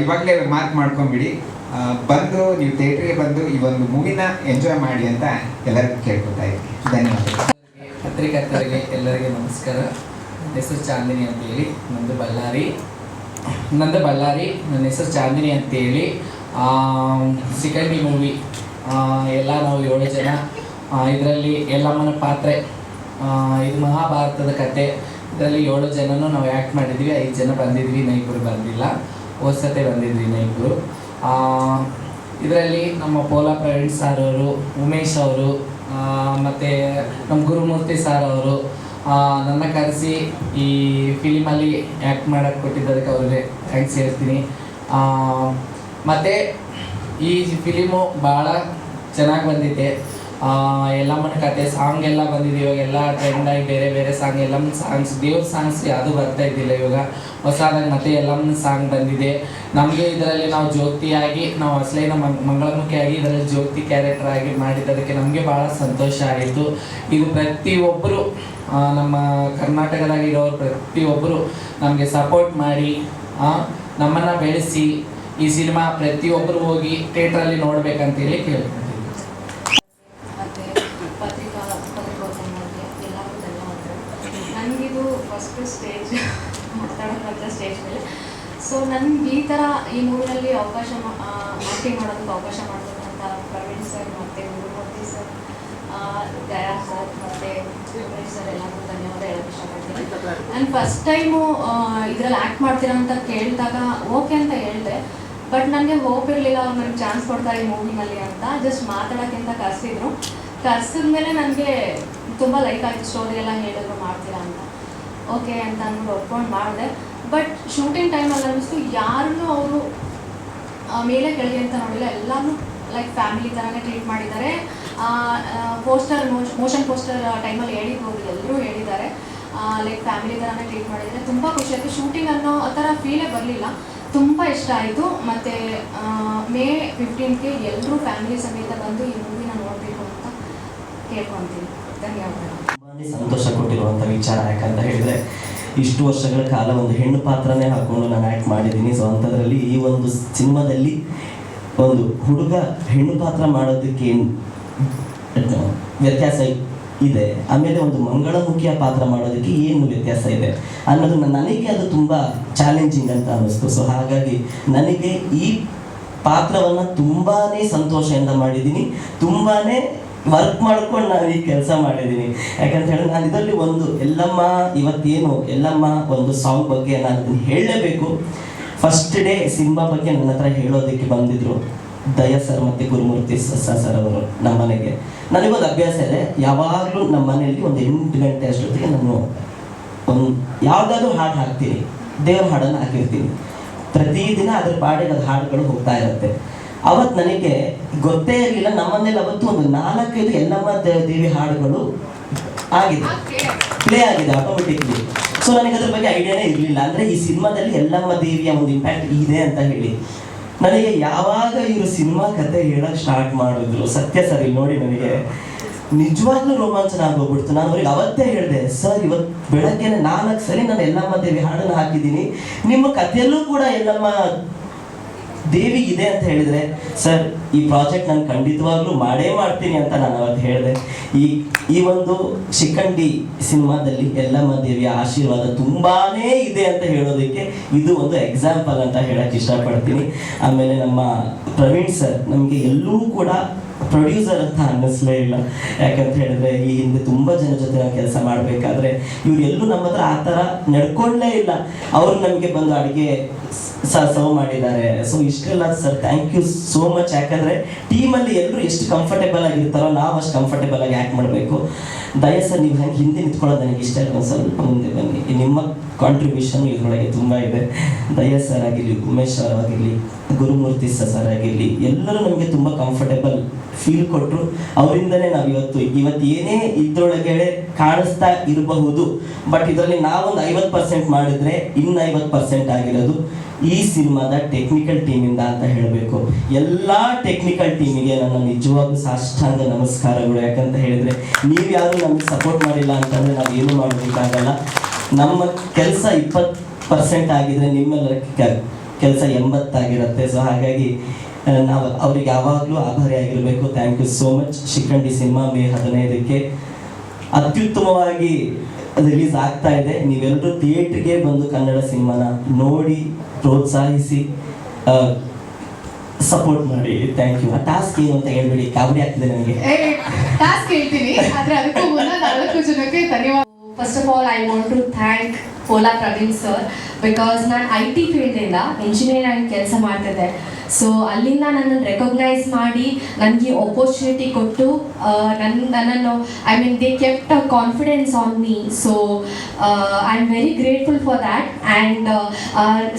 ಇವಾಗಲೇ ಮಾರ್ಕ್ ಮಾಡ್ಕೊಂಬಿಡಿ, ಬಂದು ನೀವು ಥಿಯೇಟ್ರಿಗೆ ಬಂದು ಈ ಒಂದು ಮೂವಿನ ಎಂಜಾಯ್ ಮಾಡಿ ಅಂತ ಎಲ್ಲರಿಗೂ ಕೇಳ್ಕೊತಾ ಇದ್ದೀನಿ. ಧನ್ಯವಾದಗಳು. ಪತ್ರಿಕರ್ತರಿಗೆ ಎಲ್ಲರಿಗೆ ನಮಸ್ಕಾರ. ನನ್ನ ಹೆಸರು ಚಾಂದಿನಿ ಅಂತೇಳಿ, ನಂದು ಬಳ್ಳಾರಿ. ನನ್ನ ಹೆಸರು ಚಾಂದಿನಿ ಅಂತೇಳಿ. ಶಿಖಂಡಿ ಮೂವಿ ಎಲ್ಲ ನಾವು 7 ಜನ ಇದರಲ್ಲಿ ಯಲ್ಲಮ್ಮನ ಪಾತ್ರೆ. ಇದು ಮಹಾಭಾರತದ ಕತೆ. ಇದರಲ್ಲಿ 7 ಜನನೂ ನಾವು ಆ್ಯಕ್ಟ್ ಮಾಡಿದ್ವಿ. 5 ಜನ ಬಂದಿದ್ವಿ, ನೈಕರು ಬಂದಿಲ್ಲ. ಹೊಸತೆ ಬಂದಿದ್ವಿ ನೈಕರು. ಇದರಲ್ಲಿ ನಮ್ಮ ಪೋಲಾ ಪ್ರವೀಣ್ ಸರ್ ಅವರು, ಉಮೇಶ್ ಅವರು, ಮತ್ತು ನಮ್ಮ ಗುರುಮೂರ್ತಿ ಸರ್ ಅವರು ನನ್ನ ಕರೆಸಿ ಈ ಫಿಲಿಮಲ್ಲಿ ಆ್ಯಕ್ಟ್ ಮಾಡೋಕ್ಕೆ ಕೊಟ್ಟಿದ್ದದಕ್ಕೆ ಅವ್ರಿಗೆ ಥ್ಯಾಂಕ್ಸ್ ಹೇಳ್ತೀನಿ. ಮತ್ತು ಈ ಫಿಲಿಮು ಭಾಳ ಚೆನ್ನಾಗಿ ಬಂದಿದೆ. ಯಲ್ಲಮ್ಮನ ಕತೆ ಸಾಂಗ್ ಎಲ್ಲ ಬಂದಿದೆ. ಇವಾಗೆಲ್ಲ ಟ್ರೆಂಡಾಗಿ ಬೇರೆ ಬೇರೆ ಸಾಂಗ್, ಯಲ್ಲಮ್ಮನ ಸಾಂಗ್ಸ್, ದೇವ್ರ ಸಾಂಗ್ಸ್ ಯಾವುದೂ ಬರ್ತಾ ಇದ್ದಿಲ್ಲ. ಇವಾಗ ಹೊಸದಾಗಿ ಮತ್ತೆ ಯಲ್ಲಮ್ಮನ ಸಾಂಗ್ ಬಂದಿದೆ. ನಮಗೆ ಇದರಲ್ಲಿ ನಾವು ಜ್ಯೋತಿಯಾಗಿ, ನಾವು ಅಸಲಿನ ಮಂಗಳಮುಖಿಯಾಗಿ ಇದರಲ್ಲಿ ಜ್ಯೋತಿ ಕ್ಯಾರೆಕ್ಟರ್ ಆಗಿ ಮಾಡಿದ್ದದಕ್ಕೆ ನಮಗೆ ಭಾಳ ಸಂತೋಷ ಆಯಿತು. ಇದು ಪ್ರತಿಯೊಬ್ಬರು ನಮ್ಮ ಕರ್ನಾಟಕದಾಗಿರೋರು ಪ್ರತಿಯೊಬ್ಬರು ನಮಗೆ ಸಪೋರ್ಟ್ ಮಾಡಿ ನಮ್ಮನ್ನು ಬೆಳೆಸಿ ಈ ಸಿನಿಮಾ ಪ್ರತಿಯೊಬ್ಬರು ಹೋಗಿ ಥಿಯೇಟ್ರಲ್ಲಿ ನೋಡಬೇಕಂತೇಳಿ ಕೇಳ್ತೀನಿ. ನನಗಿದು ಫಸ್ಟ್ ಸ್ಟೇಜ್ ಮಾತಾಡೋಕ್ಕಂತ ಸ್ಟೇಜ್ ಮೇಲೆ. ಸೊ ನನಗೆ ಈ ಥರ ಈ ಮೂವಿನಲ್ಲಿ ಆ್ಯಕ್ಟಿಂಗ್ ಮಾಡೋದಕ್ಕೆ ಅವಕಾಶ ಮಾಡಿದಂಥ ಪ್ರವೀಣ್ ಸರ್ ಮತ್ತು ಗುರುಮೂರ್ತಿ ಸರ್, ದಯಾ ಸರ್ ಮತ್ತು ಉಮೇಶ್ ಸರ್ ಎಲ್ಲರಿಗೂ ಧನ್ಯವಾದ ಹೇಳೋಕ್ಕೆ ಇಷ್ಟಪಡ್ತೀನಿ. ನಾನು ಫಸ್ಟ್ ಟೈಮು ಇದರಲ್ಲಿ ಆ್ಯಕ್ಟ್ ಮಾಡ್ತೀರಾ ಅಂತ ಕೇಳಿದಾಗ ಓಕೆ ಅಂತ ಹೇಳಿದೆ. ಬಟ್ ನನಗೆ ಹೋಪ್ ಇರಲಿಲ್ಲ ಅವ್ರು ನನಗೆ ಚಾನ್ಸ್ ಕೊಡ್ತಾರೆ ಈ ಮೂವಿನಲ್ಲಿ ಅಂತ. ಜಸ್ಟ್ ಮಾತಾಡೋಕ್ಕಿಂತ ಕರೆಸಿದ್ಮೇಲೆ ನನಗೆ ತುಂಬ ಲೈಕ್ ಆಯಿತು. ಸ್ಟೋರಿ ಎಲ್ಲ ಹೇಳಿದ್ರು ಮಾಡ್ತೀರಾ ಅಂತ. ಓಕೆ ಅಂತ ಅಂದ್ಬಿಟ್ಟು ಒಪ್ಕೊಂಡು ಮಾಡಿದೆ. ಬಟ್ ಶೂಟಿಂಗ್ ಟೈಮಲ್ಲಿ ಅನ್ನಿಸ್ತು ಯಾರನ್ನೂ ಅವರು ಮೇಲೆ ಕೆಳಗೆ ಅಂತ ನೋಡಿಲ್ಲ. ಎಲ್ಲರೂ ಲೈಕ್ ಫ್ಯಾಮಿಲಿ ಥರನೇ ಟ್ರೀಟ್ ಮಾಡಿದ್ದಾರೆ. ಮೋಷನ್ ಪೋಸ್ಟರ್ ಟೈಮಲ್ಲಿ ಹೇಳಿರ್ಬೋದು, ಎಲ್ಲರೂ ಹೇಳಿದ್ದಾರೆ ಲೈಕ್ ಫ್ಯಾಮಿಲಿ ಥರನೇ ಟ್ರೀಟ್ ಮಾಡಿದ್ದಾರೆ. ತುಂಬ ಖುಷಿ ಆಯಿತು. ಶೂಟಿಂಗ್ ಅನ್ನೋ ಆ ಥರ ಫೀಲೇ ಬರಲಿಲ್ಲ. ತುಂಬ ಇಷ್ಟ ಆಯಿತು. ಮತ್ತು ಮೇ 15ಗೆ ಎಲ್ಲರೂ ಫ್ಯಾಮಿಲಿ ಸಮೇತ ಬಂದು ಈ ಮೂವಿನ ನೋಡಬೇಕು ಅಂತ ಕೇಳ್ಕೊತೀನಿ. ಧನ್ಯವಾದಗಳು. ಸಂತೋಷ ಕೊಟ್ಟಿರುವ ಪಡುವಂಥ ವಿಚಾರ. ಯಾಕಂತ ಹೇಳಿದರೆ ಇಷ್ಟು ವರ್ಷಗಳ ಕಾಲ ಒಂದು ಹೆಣ್ಣು ಪಾತ್ರನೇ ಹಾಕ್ಕೊಂಡು ನಾನು ಆ್ಯಕ್ಟ್ ಮಾಡಿದ್ದೀನಿ. ಸೊ ಅಂಥದ್ರಲ್ಲಿ ಈ ಒಂದು ಸಿನಿಮಾದಲ್ಲಿ ಒಂದು ಹುಡುಗ ಹೆಣ್ಣು ಪಾತ್ರ ಮಾಡೋದಕ್ಕೆ ಏನು ವ್ಯತ್ಯಾಸ ಇದೆ, ಆಮೇಲೆ ಒಂದು ಮಂಗಳಮುಖಿಯ ಪಾತ್ರ ಮಾಡೋದಕ್ಕೆ ಏನು ವ್ಯತ್ಯಾಸ ಇದೆ ಅನ್ನೋದು ನನಗೆ ಅದು ತುಂಬ ಚಾಲೆಂಜಿಂಗ್ ಅಂತ ಅನ್ನಿಸ್ತು. ಸೊ ಹಾಗಾಗಿ ನನಗೆ ಈ ಪಾತ್ರವನ್ನು ತುಂಬಾ ಸಂತೋಷದಿಂದ ಮಾಡಿದ್ದೀನಿ, ತುಂಬಾ ವರ್ಕ್ ಮಾಡ್ಕೊಂಡು ನಾನು ಈ ಕೆಲಸ ಮಾಡಿದ್ದೀನಿ. ಯಾಕಂತ ಹೇಳಿದ್ರೆ ನಾನು ಇದರಲ್ಲಿ ಒಂದು ಎಲ್ಲಮ್ಮ ಇವತ್ತೇನು ಎಲ್ಲಮ್ಮ ಒಂದು ಸಾಂಗ್ ಬಗ್ಗೆ ನಾನು ಅದನ್ನು ಹೇಳಲೇಬೇಕು. ಫಸ್ಟ್ ಡೇ ಸಿನಿಮಾ ಬಗ್ಗೆ ನನ್ನ ಹತ್ರ ಹೇಳೋದಕ್ಕೆ ಬಂದಿದ್ರು ದಯಾ ಸರ್ ಮತ್ತು ಗುರುಮೂರ್ತಿ ಸರ್ ಅವರು ನಮ್ಮ ಮನೆಗೆ. ನನಗೊಂದು ಅಭ್ಯಾಸ ಇದೆ, ಯಾವಾಗಲೂ ನಮ್ಮ ಮನೆಯಲ್ಲಿ ಒಂದು 8 ಗಂಟೆ ಅಷ್ಟೊತ್ತಿಗೆ ನಾನು ಒಂದು ಯಾವುದಾದ್ರೂ ಹಾಡು ಹಾಕ್ತೀನಿ, ದೇವ್ರ ಹಾಡನ್ನು ಹಾಕಿರ್ತೀನಿ. ಪ್ರತಿದಿನ ಅದ್ರ ಪಾಡಿಗೆ ಅದು ಹಾಡುಗಳು ಹೋಗ್ತಾ ಇರುತ್ತೆ. ಅವತ್ತು ನನಗೆ ಗೊತ್ತೇ ಇರಲಿಲ್ಲ, ನಮ್ಮನೇಲಿ ಅವತ್ತು ಒಂದು 4-5 ಎಲ್ಲಮ್ಮ ದೇವಿ ಹಾಡುಗಳು ಆಗಿದೆ, ಪ್ಲೇ ಆಗಿದೆ ಆಟೋಮೆಟಿಕ್ಲಿ. ಸೊ ನನಗೆ ಅದ್ರ ಬಗ್ಗೆ ಐಡಿಯಾನೇ ಇರಲಿಲ್ಲ. ಅಂದರೆ ಈ ಸಿನಿಮಾದಲ್ಲಿ ಎಲ್ಲಮ್ಮ ದೇವಿಯ ಒಂದು ಇಂಪ್ಯಾಕ್ಟ್ ಇದೆ ಅಂತ ಹೇಳಿ ನನಗೆ ಯಾವಾಗ ಇವರು ಸಿನಿಮಾ ಕತೆ ಹೇಳೋಕ್ಕೆ ಸ್ಟಾರ್ಟ್ ಮಾಡಿದ್ರು, ಸತ್ಯ ಸರ್ ಇಲ್ಲಿ ನೋಡಿ ನನಗೆ ನಿಜವಾಗ್ಲೂ ರೋಮಾಂಚನ ಆಗೋಗ್ಬಿಡ್ತು. ನಾನು ಅವ್ರಿಗೆ ಅವತ್ತೇ ಹೇಳಿದೆ, ಸರ್ ಇವತ್ತು ಬೆಳಗ್ಗೆ 4 ಸರಿ ನಾನು ಎಲ್ಲಮ್ಮ ದೇವಿ ಹಾಡನ್ನು ಹಾಕಿದ್ದೀನಿ, ನಿಮ್ಮ ಕಥೆಯಲ್ಲೂ ಕೂಡ ಎಲ್ಲಮ್ಮ ದೇವಿ ಇದೆ ಅಂತ ಹೇಳಿದರೆ ಸರ್ ಈ ಪ್ರಾಜೆಕ್ಟ್ ನಾನು ಖಂಡಿತವಾಗ್ಲೂ ಮಾಡೇ ಮಾಡ್ತೀನಿ ಅಂತ ನಾನು ಅವತ್ತು ಹೇಳಿದೆ. ಈ ಒಂದು ಶಿಖಂಡಿ ಸಿನಿಮಾದಲ್ಲಿ ಎಲ್ಲಮ್ಮ ದೇವಿಯ ಆಶೀರ್ವಾದ ತುಂಬಾ ಇದೆ ಅಂತ ಹೇಳೋದಕ್ಕೆ ಇದು ಒಂದು ಎಕ್ಸಾಂಪಲ್ ಅಂತ ಹೇಳಕ್ಕೆ ಇಷ್ಟಪಡ್ತೀನಿ. ಆಮೇಲೆ ನಮ್ಮ ಪ್ರವೀಣ್ ಸರ್ ನಮಗೆ ಎಲ್ಲೂ ಕೂಡ ಪ್ರೊಡ್ಯೂಸರ್ ಅಂತ ಅನ್ನಿಸ್ಲೇ ಇಲ್ಲ. ಯಾಕಂತ ಹೇಳಿದ್ರೆ ಈ ಹಿಂದೆ ತುಂಬ ಜನ ಜೊತೆ ನಾವು ಕೆಲಸ ಮಾಡಬೇಕಾದ್ರೆ ಇವ್ರು ಎಲ್ಲೂ ನಮ್ಮ ಹತ್ರ ಆ ಥರ ನಡ್ಕೊಳ್ಳೇ ಇಲ್ಲ. ಅವರು ನಮಗೆ ಬಂದು ಅಡುಗೆ ಸರ್ವ್ ಮಾಡಿದ್ದಾರೆ. ಸೊ ಇಷ್ಟೆಲ್ಲ sir thank you so much. ಯಾಕಂದರೆ ಟೀಮಲ್ಲಿ ಎಲ್ಲರೂ ಎಷ್ಟು ಕಂಫರ್ಟೇಬಲ್ ಆಗಿರ್ತಾರೋ ನಾವು ಅಷ್ಟು ಕಂಫರ್ಟೇಬಲ್ ಆಗಿ ಆ್ಯಕ್ಟ್ ಮಾಡಬೇಕು. ದಯಾ ಸರ್ ನೀವು ಹಂಗೆ ಹಿಂದೆ ನಿಂತ್ಕೊಳ್ಳೋದು ನನಗೆ ಇಷ್ಟ ಇಲ್ಲ, ಒಂದು ಸ್ವಲ್ಪ ಮುಂದೆ ಬನ್ನಿ, ನಿಮ್ಮ ಕಾಂಟ್ರಿಬ್ಯೂಷನ್ ಇದರೊಳಗೆ ತುಂಬ ಇದೆ. ದಯಾ ಸರ್ ಆಗಿರಲಿ, ಉಮೇಶ್ ಸರ್ ಆಗಿರಲಿ, ಗುರುಮೂರ್ತಿ ಸರ್ ಆಗಿರಲಿ, ಎಲ್ಲರೂ ನಮಗೆ ತುಂಬ ಕಂಫರ್ಟೇಬಲ್ ಫೀಲ್ ಕೊಟ್ಟರು. ಅವರಿಂದನೇ ನಾವು ಇವತ್ತು ಏನೇ ಇದ್ರೊಳಗೆ ಕಾಣಿಸ್ತಾ ಇರಬಹುದು, ಬಟ್ ಇದರಲ್ಲಿ ನಾವೊಂದು 50% ಮಾಡಿದ್ರೆ ಇನ್ನು 50% ಆಗಿರೋದು ಈ ಸಿನಿಮಾದ ಟೆಕ್ನಿಕಲ್ ಟೀಮಿಂದ ಅಂತ ಹೇಳಬೇಕು. ಎಲ್ಲ ಟೆಕ್ನಿಕಲ್ ಟೀಮಿಗೆ ನನ್ನ ನಿಜವಾಗ್ಲೂ ಸಾಷ್ಟಾಂಗ ನಮಸ್ಕಾರಗಳು. ಯಾಕಂತ ಹೇಳಿದರೆ ನೀವು ಯಾರು ನಮಗೆ ಸಪೋರ್ಟ್ ಮಾಡಿಲ್ಲ ಅಂತಂದರೆ ನಾವು ಏನು ಮಾಡಬೇಕಾಗಲ್ಲ. ನಮ್ಮ ಕೆಲಸ 20% ಆಗಿದ್ರೆ ನಿಮ್ಮೆಲ್ಲರ ಕೆಲಸ 80 ಆಗಿರುತ್ತೆ. ಸೊ ಹಾಗಾಗಿ ನಾವು ಅವ್ರಿಗೆ ಯಾವಾಗಲೂ ಆಭಾರಿಯಾಗಿರಬೇಕು. Thank you so much. Shikhandi cinema May 15ಕ್ಕೆ ಅತ್ಯುತ್ತಮವಾಗಿ ರಿಲೀಸ್ ಆಗ್ತಾ ಇದೆ. ನೀವೆಲ್ಲರೂ ಥಿಯೇಟ್ರಿಗೆ ಬಂದು ಕನ್ನಡ ಸಿನಿಮಾನ ನೋಡಿ ಪ್ರೋತ್ಸಾಹಿಸಿ ಸಪೋರ್ಟ್ ಮಾಡಿ. Thank you. ಆ ಟಾಸ್ಕ್ ಏನು ಅಂತ ಹೇಳ್ಬಿಡಿ, ಕಾಮಿಡಿ ಆಗ್ತಿದೆ ನನಗೆ. ಟಾಸ್ಕ್ ಹೇಳ್ತೀನಿ, ಆದರೆ ಅದಕ್ಕೂ ಮುನ್ನ 4 ಜನಕ್ಕೆ ಧನ್ಯವಾದ. First of all I want to thank Pola Praveen sir, because ನಾನು IT ಫೀಲ್ಡಿಂದ ಇಂಜಿನಿಯರ್ ಆಗಿ ಕೆಲಸ ಮಾಡ್ತಿದ್ದೆ. ಸೊ ಅಲ್ಲಿಂದ ನನ್ನನ್ನು ರೆಕಗ್ನೈಸ್ ಮಾಡಿ ನನಗೆ ಆಪರ್ಚುನಿಟಿ ಕೊಟ್ಟು ನನ್ನನ್ನು they kept a confidence on me. So I am very grateful for that. And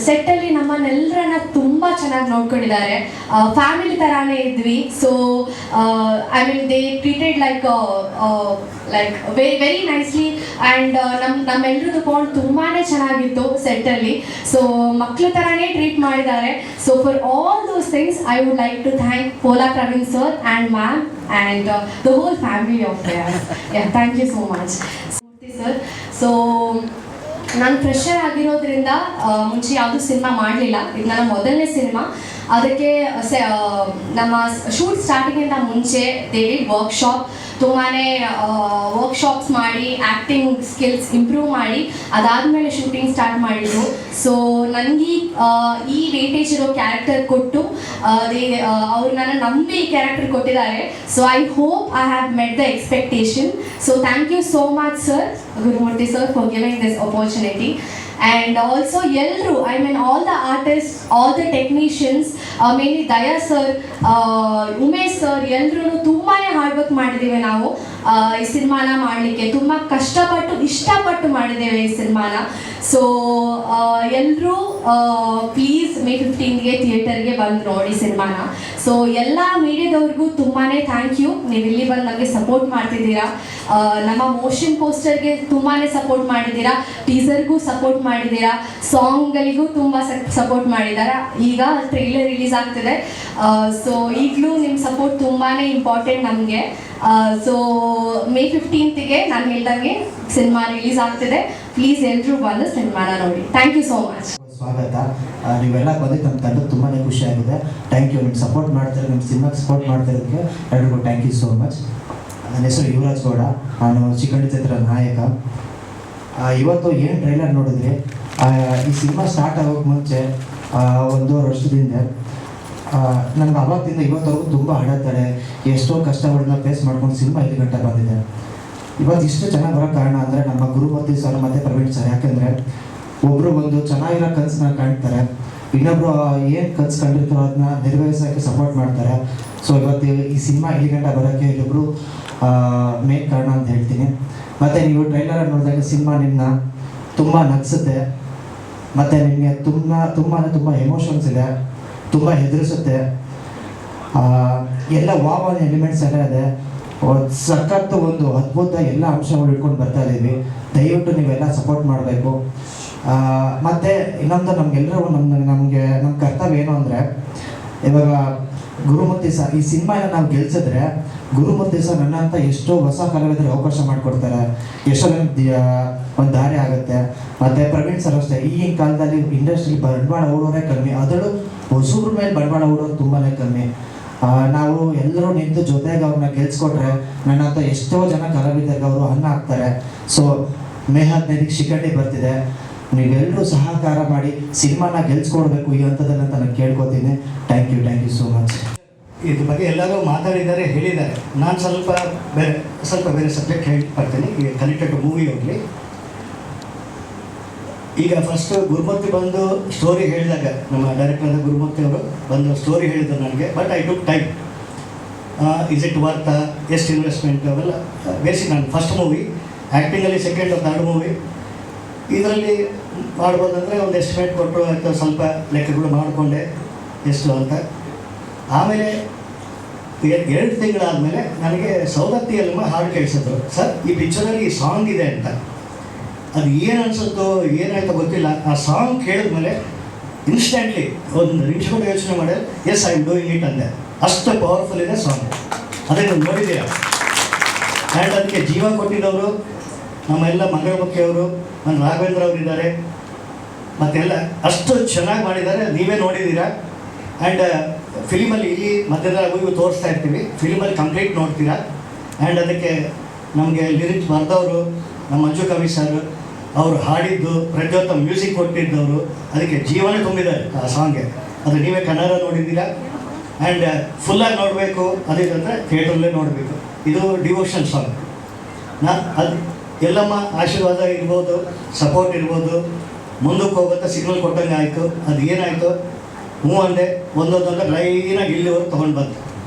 ಸೆಟ್ಟಲ್ಲಿ ನಮ್ಮನ್ನೆಲ್ಲರನ್ನ ತುಂಬ ಚೆನ್ನಾಗಿ ನೋಡ್ಕೊಂಡಿದ್ದಾರೆ, ಫ್ಯಾಮಿಲಿ ಥರಾನೇ ಇದ್ವಿ. So they treated like very nicely. And ನಮ್ಮೆಲ್ಲರದ್ದು ಬಾಂಡ್ ತುಂಬಾ ಚೆನ್ನಾಗಿತ್ತು ಸೆಟ್ಟಲ್ಲಿ. ಸೊ ಮಕ್ಕಳ ಥರಾನೇ ಟ್ರೀಟ್ ಮಾಡಿದ್ದಾರೆ. So for all those things I would like to thank Pola Praveen sir and ma'am and the whole family of theirs. Yeah, thank you so much sir. So ನಾನು fresher ಆಗಿರೋದ್ರಿಂದ ಮುಂಚೆ ಯಾವುದೂ cinema ಮಾಡಲಿಲ್ಲ. ಇದು ನನ್ನ ಮೊದಲನೇ cinema. ಅದಕ್ಕೆ ನಮ್ಮ ಶೂಟ್ ಸ್ಟಾರ್ಟಿಂಗಿಂದ ಮುಂಚೆ ದೇ ಡಿಡ್ ವರ್ಕ್ಶಾಪ್, ತುಂಬಾ ವರ್ಕ್ಶಾಪ್ಸ್ ಮಾಡಿ ಆ್ಯಕ್ಟಿಂಗ್ ಸ್ಕಿಲ್ಸ್ ಇಂಪ್ರೂವ್ ಮಾಡಿ ಅದಾದಮೇಲೆ ಶೂಟಿಂಗ್ ಸ್ಟಾರ್ಟ್ ಮಾಡಿದರು. ಸೊ ನನಗೆ ಈ ವೇಟೇಜ್ ಇರೋ ಕ್ಯಾರೆಕ್ಟರ್ ಕೊಟ್ಟು ಅವರು ನನ್ನ ನಂಬಿ ಈ ಕ್ಯಾರೆಕ್ಟರ್ ಕೊಟ್ಟಿದ್ದಾರೆ. So I hope I have met the expectation. So thank you so much sir, Gurumurthy sir, for giving this opportunity. And also ಎಲ್ಲರೂ all the artists, all the technicians, mainly Daya sir, Umesh sir, ಎಲ್ಲರೂ ತುಂಬಾ hard work ಮಾಡಿದ್ದೇವೆ. ನಾವು ಈ ಸಿನಿಮಾನ ಮಾಡಲಿಕ್ಕೆ ತುಂಬ ಕಷ್ಟಪಟ್ಟು ಇಷ್ಟಪಟ್ಟು ಮಾಡಿದ್ದೇವೆ ಈ ಸಿನಿಮಾನ. ಸೊ ಎಲ್ಲರೂ ಪ್ಲೀಸ್ ಮೇ 15ಗೆ ಥಿಯೇಟರ್ಗೆ ಬಂದು ನೋಡಿ ಸಿನಿಮಾನ. ಸೊ ಎಲ್ಲ ಮೀಡಿಯಾದವ್ರಿಗೂ ತುಂಬಾ ಥ್ಯಾಂಕ್ ಯು. ನೀವು ಇಲ್ಲಿ ಬಂದು ನಮಗೆ ಸಪೋರ್ಟ್ ಮಾಡ್ತಿದ್ದೀರಾ. ನಮ್ಮ ಮೋಷನ್ ಪೋಸ್ಟರ್ಗೆ ತುಂಬಾ ಸಪೋರ್ಟ್ ಮಾಡಿದ್ದೀರಾ, ಟೀಸರ್ಗೂ ಸಪೋರ್ಟ್ ಮಾಡಿದ್ದೀರಾ, ಸಾಂಗ್ಗಳಿಗೂ ತುಂಬ ಸಪೋರ್ಟ್ ಮಾಡಿದ್ದಾರೆ. ಈಗ ಟ್ರೈಲರ್ ರಿಲೀಸ್ ಆಗ್ತಿದೆ. ಸೊ ಈಗಲೂ ನಿಮ್ಮ ಸಪೋರ್ಟ್ ತುಂಬಾ ಇಂಪಾರ್ಟೆಂಟ್ ನಮಗೆ. ಸೊ May 15th ನಾನು ಹೇಳ್ದಂಗೆ ಸಿನಿಮಾ ರಿಲೀಸ್ ಆಗ್ತಿದೆ. ಪ್ಲೀಸ್ ಎಲ್ಲರೂ ಬಂದು ಸಿನಿಮಾನ ನೋಡಿ. Thank you so much. ಸ್ವಾಗತ. ನೀವೆಲ್ಲ ಬಂದಿದ್ದು ನಮ್ಮ ತಂಡಕ್ಕೆ ತುಂಬಾ ಖುಷಿಯಾಗಿದೆ. Thank you. ನಿಮ್ಮ ಸಪೋರ್ಟ್ ಮಾಡ್ತಾರೆ, ನಿಮ್ಮ ಸಿನಿಮಾಗೆ ಸಪೋರ್ಟ್ ಮಾಡ್ತಿರೋದಕ್ಕೆ ಎಲ್ರಿಗೂ ಥ್ಯಾಂಕ್ ಯು ಸೋ ಮಚ್. ನನ್ನ ಹೆಸರು ಯುವರಾಜ್ ಗೌಡ, ನಾನು ಚಿಕ್ಕಂಡಿ ಚಿತ್ರ ನಾಯಕ. ಇವತ್ತು ಏನು ಟ್ರೈಲರ್ ನೋಡಿದ್ರಿ, ಈ ಸಿನಿಮಾ ಸ್ಟಾರ್ಟ್ ಆಗೋಕ್ಕೆ ಮುಂಚೆ 1.5 ವರ್ಷದಿಂದ ನನಗೆ ಆವತ್ತಿಂದ ಇವತ್ತವರೆಗೂ ತುಂಬ ಹಡತಾರೆ, ಎಷ್ಟೋ ಕಷ್ಟಗಳನ್ನ ಫೇಸ್ ಮಾಡ್ಕೊಂಡು ಸಿನಿಮಾ ಇಲ್ಲಿ ಗಂಟೆ ಬಂದಿದೆ. ಇವತ್ತು ಇಷ್ಟು ಚೆನ್ನಾಗಿ ಬರೋ ಕಾರಣ ಅಂದರೆ ನಮ್ಮ ಗುರುಮೂರ್ತಿ ಸರ್ ಮತ್ತು ಪ್ರವೀಣ್ ಸರ್. ಯಾಕೆಂದರೆ ಒಬ್ಬರು ಒಂದು ಚೆನ್ನಾಗಿರೋ ಕನಸನ್ನ ಕಾಣ್ತಾರೆ, ಇನ್ನೊಬ್ಬರು ಏನು ಕನಸು ಕಂಡಿರ್ತಾರೋ ಅದನ್ನ ನಿರ್ವಹಿಸೋಕ್ಕೆ ಸಪೋರ್ಟ್ ಮಾಡ್ತಾರೆ. ಸೊ ಇವತ್ತು ಈ ಸಿನಿಮಾ ಇಲ್ಲಿ ಗಂಟೆ ಬರೋಕ್ಕೆ ಇಲ್ಲೊಬ್ಬರು ಮೇನ್ ಕಾರಣ ಅಂತ ಹೇಳ್ತೀನಿ. ಮತ್ತು ನೀವು ಟ್ರೈಲರ್ ನೋಡಿದಾಗ ಸಿನಿಮಾ ನಿಮ್ಮನ್ನ ತುಂಬ ನಗಿಸುತ್ತೆ, ಮತ್ತು ನಿಮಗೆ ತುಂಬ ಎಮೋಷನ್ಸ್ ಇದೆ, ತುಂಬ ಹೆದರಿಸುತ್ತೆ. ಎಲ್ಲ ವಾವ್ ಎಲಿಮೆಂಟ್ಸ್ ಎಲ್ಲ ಇದೆ. ಸಖತ್ತು ಒಂದು ಅದ್ಭುತ ಎಲ್ಲ ಅಂಶಗಳು ಇಟ್ಕೊಂಡು ಬರ್ತಾ ಇದ್ದೀವಿ. ದಯವಿಟ್ಟು ನೀವೆಲ್ಲ ಸಪೋರ್ಟ್ ಮಾಡಬೇಕು. ಮತ್ತು ಇನ್ನೊಂದು ನಮಗೆಲ್ಲರೂ ನಮ್ಮ ಕರ್ತವ್ಯ ಏನು ಅಂದರೆ, ಇವಾಗ ಗುರುಮೂರ್ತಿ ಸರ್ ಈ ಸಿನಿಮಾನ ನಾವು ಗೆಲ್ಸಿದ್ರೆ ಗುರುಮೂರ್ತಿ ಸರ್ ನನ್ನಂತ ಎಷ್ಟೋ ಹೊಸ ಕಲಾವಿದರಿಗೆ ಅವಕಾಶ ಮಾಡಿಕೊಡ್ತಾರೆ, ಎಷ್ಟೋ ಜನಕ್ಕೆ ಒಂದು ದಾರಿ ಆಗುತ್ತೆ. ಮತ್ತು ಪ್ರವೀಣ್ ಸರ್ ಅಷ್ಟೇ, ಈಗಿನ ಕಾಲದಲ್ಲಿ ಇಂಡಸ್ಟ್ರಿಲಿ ಬಂಡವಾಳ ಹೂಡೋರೇ ಕಮ್ಮಿ, ಅದರಲ್ಲೂ ಹೊಸಬ್ರ ಮೇಲೆ ಬಂಡವಾಳ ಹೂಡೋರು ತುಂಬಾ ಕಮ್ಮಿ. ನಾವು ಎಲ್ಲರೂ ನಿಂತು ಜೊತೆಗೆ ಅವ್ರನ್ನ ಗೆಲ್ಸ್ಕೊಟ್ರೆ ನನ್ನಂತ ಎಷ್ಟೋ ಜನ ಕಲಾವಿದರಿಗೆ ಅವರು ಅನ್ನ ಹಾಕ್ತಾರೆ. ಸೊ May 15ಕ್ಕೆ ಶಿಖಂಡಿ ಬರ್ತಿದೆ, ನೀವೆಲ್ಲರೂ ಸಹಕಾರ ಮಾಡಿ ಸಿನಿಮಾನ ಗೆಲ್ಸ್ಕೊಡ್ಬೇಕು ಈ ಹಂತದಲ್ಲಿ ಅಂತ ನಾನು ಕೇಳ್ಕೊತೀನಿ. Thank you so much. ಇದ್ರ ಬಗ್ಗೆ ಎಲ್ಲರೂ ಮಾತಾಡಿದ್ದಾರೆ, ಹೇಳಿದ್ದಾರೆ. ನಾನು ಸ್ವಲ್ಪ ಬೇರೆ ಸಬ್ಜೆಕ್ಟ್ ಹೇಳಿ ಬರ್ತೀನಿ. ಈಗ ಕನೆಕ್ಟೆಡ್ ಮೂವಿ ಹೋಗಲಿ. ಈಗ ಫಸ್ಟ್ ಗುರುಮೂರ್ತಿ ಬಂದು ಸ್ಟೋರಿ ಹೇಳಿದಾಗ, ನಮ್ಮ ಡೈರೆಕ್ಟರ್ ಆದ ಗುರುಮೂರ್ತಿ ಅವರು ಬಂದು ಸ್ಟೋರಿ ಹೇಳಿದ್ರು ನನಗೆ. But I took time. Is it worth, ಎಷ್ಟು ಇನ್ವೆಸ್ಟ್ಮೆಂಟ್, ಅವೆಲ್ಲ ಬೇಸಿಕ್. ನಾನು ಫಸ್ಟ್ ಮೂವಿ ಆ್ಯಕ್ಟಿಂಗಲ್ಲಿ ಸೆಕೆಂಡ್ ಥರ್ಡ್ ಮೂವಿ ಇದರಲ್ಲಿ ಮಾಡ್ಬೋದಂದರೆ ಒಂದು ಎಸ್ಟಿಮೇಟ್ ಕೊಟ್ಟರು ಆಯಿತು, ಸ್ವಲ್ಪ ಲೆಕ್ಕಗಳು ಮಾಡಿಕೊಂಡೆ ಎಷ್ಟು ಅಂತ. ಆಮೇಲೆ 2 ತಿಂಗಳಾದಮೇಲೆ ನನಗೆ ಸೌದತ್ತಿಯಲ್ಲಮ್ಮ ಹಾಡು ಕೇಳಿಸಿದ್ರು. ಸರ್ ಈ ಪಿಕ್ಚರಲ್ಲಿ ಈ ಸಾಂಗ್ ಇದೆ ಅಂತ. ಅದು ಏನು ಅನಿಸುತ್ತೋ ಏನಾಯ್ತೋ ಗೊತ್ತಿಲ್ಲ, ಆ ಸಾಂಗ್ ಕೇಳಿದ್ಮೇಲೆ ಇನ್ಸ್ಟೆಂಟ್ಲಿ ಒಂದು ನಿಮಿಷ ಕೂಡ ಯೋಚನೆ ಮಾಡಿ yes I am doing it ಅಂದೆ. ಅಷ್ಟು ಪವರ್ಫುಲ್ ಇದೆ ಸಾಂಗ್. ಅದೇ ನೀವು ನೋಡಿದ್ದೀರಾ. ಆ್ಯಂಡ್ ಅದಕ್ಕೆ ಜೀವ ಕೊಟ್ಟಿದ್ದವರು ನಮ್ಮೆಲ್ಲ ಮಂಗಳಮುಖಿಯವರು, ನನ್ನ ರಾಘವೇಂದ್ರ ಅವರಿದ್ದಾರೆ, ಮತ್ತೆಲ್ಲ ಅಷ್ಟು ಚೆನ್ನಾಗಿ ಮಾಡಿದ್ದಾರೆ. ನೀವೇ ನೋಡಿದ್ದೀರಾ. ಆ್ಯಂಡ್ ಫಿಲಿಮಲ್ಲಿ ಇಲ್ಲಿ ಮಧ್ಯದಲ್ಲಿ ಇವು ತೋರಿಸ್ತಾ ಇರ್ತೀವಿ, ಫಿಲಿಮಲ್ಲಿ ಕಂಪ್ಲೀಟ್ ನೋಡ್ತೀರಾ. ಆ್ಯಂಡ್ ಅದಕ್ಕೆ ನಮಗೆ ಲಿರಿಕ್ಸ್ ಬರೆದವರು ನಮ್ಮ ಮಂಜು ಕವಿ ಸರ್, ಅವರು ಹಾಡಿದ್ದು, ಪ್ರಜ್ಯೋತ ಮ್ಯೂಸಿಕ್ ಕೊಟ್ಟಿದ್ದವರು, ಅದಕ್ಕೆ ಜೀವನ ತುಂಬಿದ್ದಾರೆ ಆ ಸಾಂಗ್ಗೆ. ಅದು ನೀವೇ ಕನ್ನಡ ನೋಡಿದ್ದೀರಾ. ಆ್ಯಂಡ್ ಫುಲ್ಲಾಗಿ ನೋಡಬೇಕು ಅದೇನಂದರೆ ಥಿಯೇಟ್ರಲ್ಲೇ ನೋಡಬೇಕು. ಇದು ಡಿವೋಷನ್ ಸಾಂಗ್. ಅದು ಎಲ್ಲಮ್ಮ ಆಶೀರ್ವಾದ ಇರ್ಬೋದು, ಸಪೋರ್ಟ್ ಇರ್ಬೋದು, ಮುಂದಕ್ಕೆ ಹೋಗುತ್ತಾ ಸಿಗ್ನಲ್ ಕೊಟ್ಟಂಗೆ ಆಯಿತು. ಅದು ಏನಾಯಿತು, ಹ್ಞೂ ಅಂದೆ, ಒಂದೊಂದೊಂದು ಲೈನಾಗಿ ಇಲ್ಲಿವರೆಗೂ ತೊಗೊಂಡು ಬಂತು.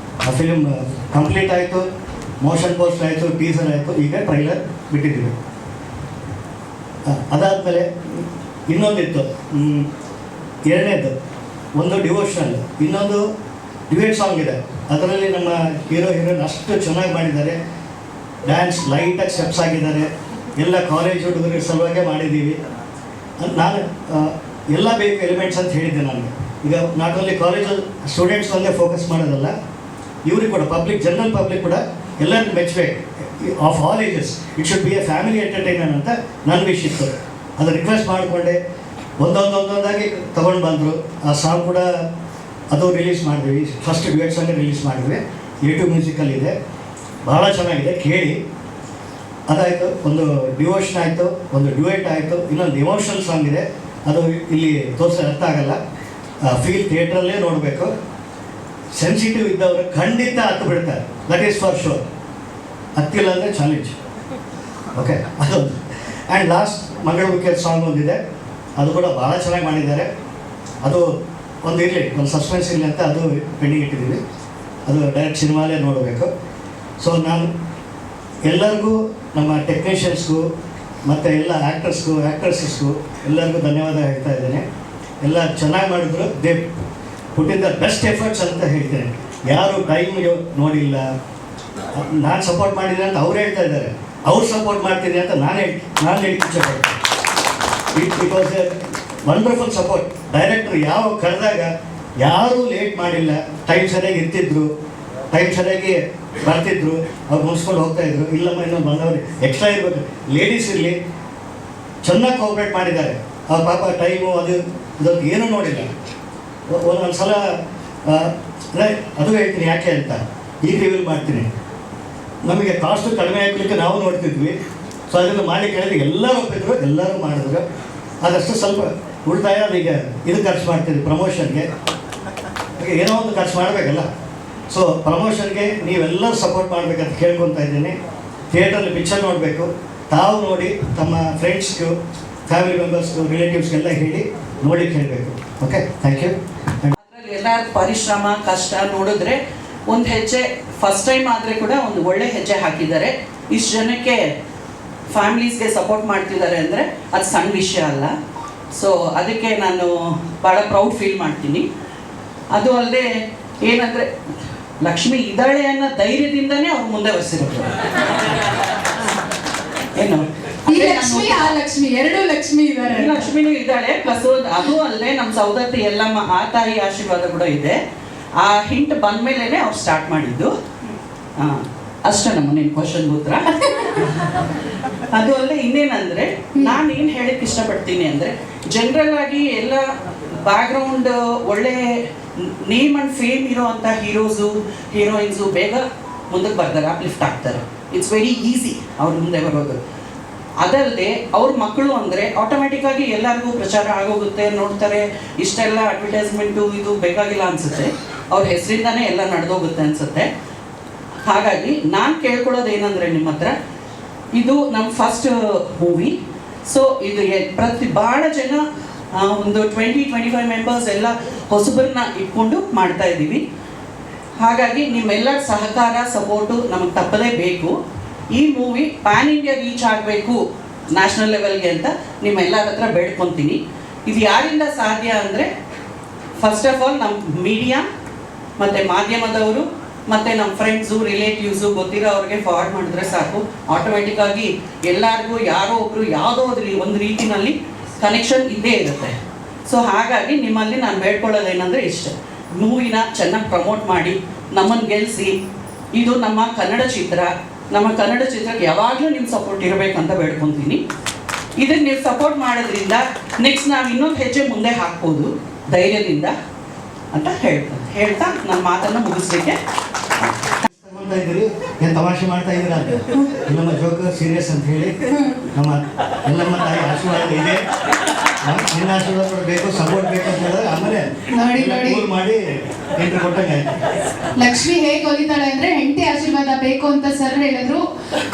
ಆ ಫಿಲಿಮ್ ಕಂಪ್ಲೀಟ್ ಆಯಿತು, ಮೋಷನ್ ಪೋಸ್ಟರ್ ಆಯಿತು, ಟೀಸರ್ ಆಯಿತು, ಈಗ ಟ್ರೈಲರ್ ಬಿಟ್ಟಿದ್ದೀವಿ. ಅದಾದಮೇಲೆ ಇನ್ನೊಂದಿತ್ತು, 2ನೇದು ಒಂದು ಡಿವೋಷನಲ್, ಇನ್ನೊಂದು ಡ್ಯುಯೆಟ್ ಸಾಂಗ್ ಇದೆ. ಅದರಲ್ಲಿ ನಮ್ಮ ಹೀರೋಯಿನ್ ಅಷ್ಟು ಚೆನ್ನಾಗಿ ಮಾಡಿದ್ದಾರೆ. ಡ್ಯಾನ್ಸ್ ಲೈಟಾಗಿ ಸ್ಟೆಪ್ಸ್ ಆಗಿದ್ದಾರೆ. ಎಲ್ಲ ಕಾಲೇಜ್ ಹುಡುಗರ ಸಲುವಾಗೇ ಮಾಡಿದ್ದೀವಿ. ನಾನು ಎಲ್ಲ ಬೇಕು ಎಲಿಮೆಂಟ್ಸ್ ಅಂತ ಹೇಳಿದ್ದೆ. ನನಗೆ ಈಗ ನಾಟ್ ಓನ್ಲಿ ಕಾಲೇಜ್ ಸ್ಟೂಡೆಂಟ್ಸ್ ಒಂದೇ ಫೋಕಸ್ ಮಾಡೋದಲ್ಲ, ಇವ್ರಿಗೆ ಕೂಡ ಪಬ್ಲಿಕ್, ಜನರಲ್ ಪಬ್ಲಿಕ್ ಕೂಡ ಎಲ್ಲರಿಗೂ ಮೆಚ್ಚಬೇಕು. Of all ages it should be a family entertainer ಅಂತ ನನ್ನ ವಿಶ್ ಇತ್ತು. ಅದು ರಿಕ್ವೆಸ್ಟ್ ಮಾಡಿಕೊಂಡೆ, ಒಂದೊಂದಾಗಿ ತೊಗೊಂಡು ಬಂದರು. ಆ ಸಾಂಗ್ ಕೂಡ ಅದು ರಿಲೀಸ್ ಮಾಡಿದ್ವಿ. ಫಸ್ಟ್ ಡ್ಯುಯೆಟ್ ಸಾಂಗ್ ರಿಲೀಸ್ ಮಾಡಿದ್ವಿ. A2 ಮ್ಯೂಸಿಕಲ್ಲಿದೆ, ಭಾಳ ಚೆನ್ನಾಗಿದೆ, ಕೇಳಿ. ಅದಾಯಿತು, ಒಂದು ಡಿವೋಷನ್ ಆಯಿತು, ಒಂದು ಡ್ಯುಯೆಟ್ ಆಯಿತು, ಇನ್ನೊಂದು ಎಮೋಷನಲ್ ಸಾಂಗ್ ಇದೆ. ಅದು ಇಲ್ಲಿ ತೋರಿಸಿ ಅರ್ಥ ಆಗಲ್ಲ, ಫೀಲ್ ಥಿಯೇಟ್ರಲ್ಲೇ ನೋಡಬೇಕು. ಸೆನ್ಸಿಟಿವ್ ಇದ್ದವರು ಖಂಡಿತ ಹತ್ತು ಬಿಡ್ತಾರೆ, ದಟ್ ಈಸ್ ಫಾರ್ ಶೋರ್. ಹತ್ತಿಲ್ಲ ಅಂದರೆ ಚಾಲೆಂಜ್. ಓಕೆ, ಅದೊಂದು. ಆ್ಯಂಡ್ ಲಾಸ್ಟ್ ಮಂಗಳಮುಖಿ ಸಾಂಗ್ ಒಂದಿದೆ, ಅದು ಕೂಡ ಭಾಳ ಚೆನ್ನಾಗಿ ಮಾಡಿದ್ದಾರೆ. ಅದು ಒಂದು ಇರಲಿ, ಒಂದು ಸಸ್ಪೆನ್ಸ್ ಇರಲಿ ಅಂತ ಅದು ಪೆಂಡಿಂಗ್ ಇಟ್ಟಿದ್ದೀವಿ. ಅದು ಡೈರೆಕ್ಟ್ ಸಿನಿಮಾಲೇ ನೋಡಬೇಕು. ಸೊ ನಾನು ಎಲ್ಲರಿಗೂ, ನಮ್ಮ ಟೆಕ್ನಿಷಿಯನ್ಸ್ಗೂ ಮತ್ತು ಎಲ್ಲ ಆ್ಯಕ್ಟರ್ಸ್ಗೂ ಆ್ಯಕ್ಟ್ರೆಸಸ್ಗೂ ಎಲ್ಲರಿಗೂ ಧನ್ಯವಾದ ಹೇಳ್ತಾ ಇದ್ದೇನೆ. ಎಲ್ಲ ಚೆನ್ನಾಗಿ ಮಾಡಿದ್ರು. They put in the best efforts ಅಂತ ಹೇಳ್ತೇನೆ. ಯಾರು ಟೈಮ್ ನೋಡಿಲ್ಲ, ನಾನು ಸಪೋರ್ಟ್ ಮಾಡಿದ್ದೀನಿ ಅಂತ ಅವ್ರು ಹೇಳ್ತಾ ಇದ್ದಾರೆ, ಅವ್ರು ಸಪೋರ್ಟ್ ಮಾಡ್ತೀನಿ ಅಂತ ನಾನು ಹೇಳಿ ಇಚ್ಛೆಪಡ್ತೀನಿ. It was a wonderful support. ಡೈರೆಕ್ಟ್ರು ಯಾವ ಕರೆದಾಗ ಯಾರೂ ಲೇಟ್ ಮಾಡಿಲ್ಲ, ಟೈಮ್ ಸರಿಯಾಗಿ ಇರ್ತಿದ್ರು, ಟೈಮ್ ಸರಿಯಾಗಿ ಬರ್ತಿದ್ರು, ಅವ್ರು ಮುಗಿಸ್ಕೊಂಡು ಹೋಗ್ತಾ ಇದ್ರು. ಇಲ್ಲಮ್ಮ ಇನ್ನೊಂದು ಬಂದವರು ಎಕ್ಸ್ಟ್ರಾ ಇರಬೇಕು, ಲೇಡೀಸ್ ಇರಲಿ, ಚೆನ್ನಾಗಿ ಕೋಆಪ್ರೇಟ್ ಮಾಡಿದ್ದಾರೆ. ಆ ಪಾಪ ಟೈಮು ಅದು ಇದೊಂದು ಏನೂ ನೋಡಿಲ್ಲ. ಒಂದೊಂದು ಸಲ ಅದು ಹೇಳ್ತೀನಿ ಯಾಕೆ ಅಂತ ಈಗ ರಿವೀಲ್ ಮಾಡ್ತೀನಿ. ನಮಗೆ ಕಾಸ್ಟು ಕಡಿಮೆ ಆಗಲಿಕ್ಕೆ ನಾವು ನೋಡ್ತಿದ್ವಿ. ಸೊ ಅದನ್ನು ಮಾಡಲಿಕ್ಕೆ ಹೇಳಿದ್ರೆ ಎಲ್ಲರೂ ಒಪ್ಪಿದ್ರು, ಎಲ್ಲರೂ ಮಾಡಿದ್ರು. ಅದಷ್ಟು ಸ್ವಲ್ಪ ಉಳಿತಾಯ ಅದೀಗ ಇದು ಖರ್ಚು ಮಾಡ್ತಿದ್ವಿ ಪ್ರಮೋಷನ್ಗೆ. ಏನೋ ಒಂದು ಖರ್ಚು ಮಾಡಬೇಕಲ್ಲ. ಸೊ ಪ್ರಮೋಷನ್ಗೆ ನೀವೆಲ್ಲರೂ ಸಪೋರ್ಟ್ ಮಾಡಬೇಕಂತ ಕೇಳ್ಕೊತಾ ಇದ್ದೀನಿ. ಥಿಯೇಟ್ರಲ್ಲಿ ಪಿಕ್ಚರ್ ನೋಡಬೇಕು, ತಾವು ನೋಡಿ ತಮ್ಮ ಫ್ರೆಂಡ್ಸ್ಗೂ, ಫ್ಯಾಮಿಲಿ ಮೆಂಬರ್ಸ್ಗೂ, ರಿಲೇಟಿವ್ಸ್ಗೆಲ್ಲ ಹೇಳಿ ನೋಡ್ಲಿಕ್ಕೆ ಹೇಳಬೇಕು. Okay, thank you. ಅದರಲ್ಲಿ ಎಲ್ಲ ಪರಿಶ್ರಮ ಕಷ್ಟ ನೋಡಿದ್ರೆ ಒಂದು ಹೆಜ್ಜೆ ಫಸ್ಟ್ ಟೈಮ್ ಆದರೆ ಕೂಡ ಒಂದು ಒಳ್ಳೆ ಹೆಜ್ಜೆ ಹಾಕಿದ್ದಾರೆ. ಇಷ್ಟು ಜನಕ್ಕೆ ಫ್ಯಾಮಿಲೀಸ್ಗೆ ಸಪೋರ್ಟ್ ಮಾಡ್ತಿದ್ದಾರೆ ಅಂದರೆ ಅದು ಸಣ್ಣ ವಿಷಯ ಅಲ್ಲ. ಸೊ ಅದಕ್ಕೆ ನಾನು ಭಾಳ ಪ್ರೌಡ್ ಫೀಲ್ ಮಾಡ್ತೀನಿ. ಅದು ಅಲ್ಲದೆ ಏನಂದರೆ ಲಕ್ಷ್ಮಿ ಇದ್ದಾಳೆ ಅನ್ನೋ ಧೈರ್ಯದಿಂದನೇ ಅವ್ರು ಮುಂದೆ ಬರ್ಸಿರೋದು. ಏನು ಈ ಲಕ್ಷ್ಮಿ ಆ ಲಕ್ಷ್ಮಿ ಎರಡು ಲಕ್ಷ್ಮಿ ಇದ್ದಾರೆ. ಲಕ್ಷ್ಮಿನೂ ಇದ್ದಾಳೆ, ಪ್ಲಸ್ ಅದು ಅಲ್ಲದೆ ನಮ್ಮ ಸೌದತ್ತಿ ಎಲ್ಲಮ್ಮ ಆ ತಾಯಿ ಆಶೀರ್ವಾದ ಕೂಡ ಇದೆ. ಆ ಹಿಂಟ್ ಬಂದ್ಮೇಲೆ ಅವ್ರು ಸ್ಟಾರ್ಟ್ ಮಾಡಿದ್ದು. ಅಷ್ಟೇ ನಮ್ಮ ನಿನ್ನ ಕ್ವಶನ್ ಉತ್ತರ. ಅದು ಅಲ್ಲದೆ ಇನ್ನೇನಂದ್ರೆ ನಾನು ಏನು ಹೇಳಕ್ಕೆ ಇಷ್ಟಪಡ್ತೀನಿ ಅಂದರೆ ಜನರಲ್ ಆಗಿ ಎಲ್ಲ ಬ್ಯಾಕ್ಗ್ರೌಂಡ್ ಒಳ್ಳೆ ನೇಮ್ ಆ್ಯಂಡ್ ಫೇಮ್ ಇರೋವಂಥ ಹೀರೋಸು ಹೀರೋಯಿನ್ಸು ಬೇಗ ಮುಂದಕ್ಕೆ ಬರ್ತಾರೆ, ಅಪ್ಲಿಫ್ಟ್ ಆಗ್ತಾರೆ. ಇಟ್ಸ್ ವೆರಿ ಈಸಿ ಅವ್ರ ಮುಂದೆ ಬರೋದು. ಅದಲ್ಲದೆ ಅವ್ರ ಮಕ್ಕಳು ಅಂದರೆ ಆಟೋಮೆಟಿಕ್ಕಾಗಿ ಎಲ್ಲರಿಗೂ ಪ್ರಚಾರ ಆಗೋಗುತ್ತೆ, ನೋಡ್ತಾರೆ. ಇಷ್ಟೆಲ್ಲ ಅಡ್ವರ್ಟೈಸ್ಮೆಂಟು ಇದು ಬೇಕಾಗಿಲ್ಲ ಅನಿಸುತ್ತೆ, ಅವ್ರ ಹೆಸರಿಂದಾನೇ ಎಲ್ಲ ನಡೆದೋಗುತ್ತೆ ಅನಿಸುತ್ತೆ. ಹಾಗಾಗಿ ನಾನು ಕೇಳ್ಕೊಳ್ಳೋದು ಏನಂದರೆ ನಿಮ್ಮ ಹತ್ರ, ಇದು ನಮ್ಮ ಫಸ್ಟ್ ಮೂವಿ. ಸೊ ಇದು ಭಾಳ ಜನ ಒಂದು 20-25 ಮೆಂಬರ್ಸ್ ಎಲ್ಲ ಹೊಸಬರನ್ನ ಇಟ್ಕೊಂಡು ಮಾಡ್ತಾ ಇದ್ದೀವಿ. ಹಾಗಾಗಿ ನಿಮ್ಮೆಲ್ಲರ ಸಹಕಾರ ಸಪೋರ್ಟು ನಮಗೆ ತಪ್ಪದೇ ಬೇಕು. ಈ ಮೂವಿ ಪ್ಯಾನ್ ಇಂಡಿಯಾ ರೀಚ್ ಆಗಬೇಕು ನ್ಯಾಷನಲ್ ಲೆವೆಲ್ಗೆ ಅಂತ ನಿಮ್ಮೆಲ್ಲರ ಹತ್ರ ಬೇಡ್ಕೊತೀನಿ. ಇದು ಯಾರಿಂದ ಸಾಧ್ಯ ಅಂದರೆ ಫಸ್ಟ್ ಆಫ್ ಆಲ್ ನಮ್ಮ ಮೀಡಿಯಾ ಮತ್ತು ಮಾಧ್ಯಮದವರು ಮತ್ತು ನಮ್ಮ ಫ್ರೆಂಡ್ಸು ರಿಲೇಟಿವ್ಸು ಗೊತ್ತಿರೋ ಅವ್ರಿಗೆ ಫಾರ್ವರ್ಡ್ ಮಾಡಿದ್ರೆ ಸಾಕು. ಆಟೋಮೆಟಿಕ್ಕಾಗಿ ಎಲ್ಲರಿಗೂ ಯಾರೋ ಒಬ್ಬರು ಯಾವುದೋ ಒಂದು ರೀತಿಯಲ್ಲಿ ಕನೆಕ್ಷನ್ ಇದ್ದೇ ಇರುತ್ತೆ. ಸೊ ಹಾಗಾಗಿ ನಿಮ್ಮಲ್ಲಿ ನಾನು ಬೇಡ್ಕೊಳ್ಳೋದೇನೆಂದರೆ ಇಷ್ಟ, ಮೂವಿನ ಚೆನ್ನಾಗಿ ಪ್ರಮೋಟ್ ಮಾಡಿ ನಮ್ಮನ್ನು ಗೆಲ್ಲಿಸಿ. ಇದು ನಮ್ಮ ಕನ್ನಡ ಚಿತ್ರ, ನಮ್ಮ ಕನ್ನಡ ಚಿತ್ರಕ್ಕೆ ಯಾವಾಗಲೂ ನಿಮ್ಮ ಸಪೋರ್ಟ್ ಇರಬೇಕಂತ ಬೇಡ್ಕೊತೀನಿ. ಇದನ್ನು ನೀವು ಸಪೋರ್ಟ್ ಮಾಡೋದ್ರಿಂದ ನೆಕ್ಸ್ಟ್ ನಾವು ಇನ್ನೊಂದು ಹೆಜ್ಜೆ ಮುಂದೆ ಹಾಕ್ಬೋದು ಧೈರ್ಯದಿಂದ ಅಂತ ಹೇಳ್ತಾ ನನ್ನ ಮಾತನ್ನು ಮುಗಿಸ್ಲಿಕ್ಕೆ ಇದ್ದೀರಿ. ಏನು ತಮಾಷೆ ಮಾಡ್ತಾ ಇದ್ದೀರಾ ಅಂತ, ನಮ್ಮ ಜೋಕ್ ಸೀರಿಯಸ್ ಅಂತ ಹೇಳಿ ನಮ್ಮ ಎಲ್ಲಮ್ಮ ತಾಯಿ ಆಶೀರ್ವಾದ ಇದೆ. ನಿನ್ನ ಆಶೀರ್ವಾದ ಬೇಕು, ಸಪೋರ್ಟ್ ಬೇಕು ಅಂತ ಹೇಳಿದ್ರೆ ಆಮೇಲೆ ನೋಡಿ ಮಾಡಿ ಎಂಟ್ರಿ ಕೊಟ್ಟಂಗೆ ಆಯ್ತು. ಲಕ್ಷ್ಮಿ ಹೇಗೆ ಹೊಲಿತಾಳೆ ಅಂದ್ರೆ ಹೆಂಡತಿ ಆಶೀರ್ವಾದ ಬೇಕು ಅಂತ ಸರ್ ಹೇಳಿದ್ರು.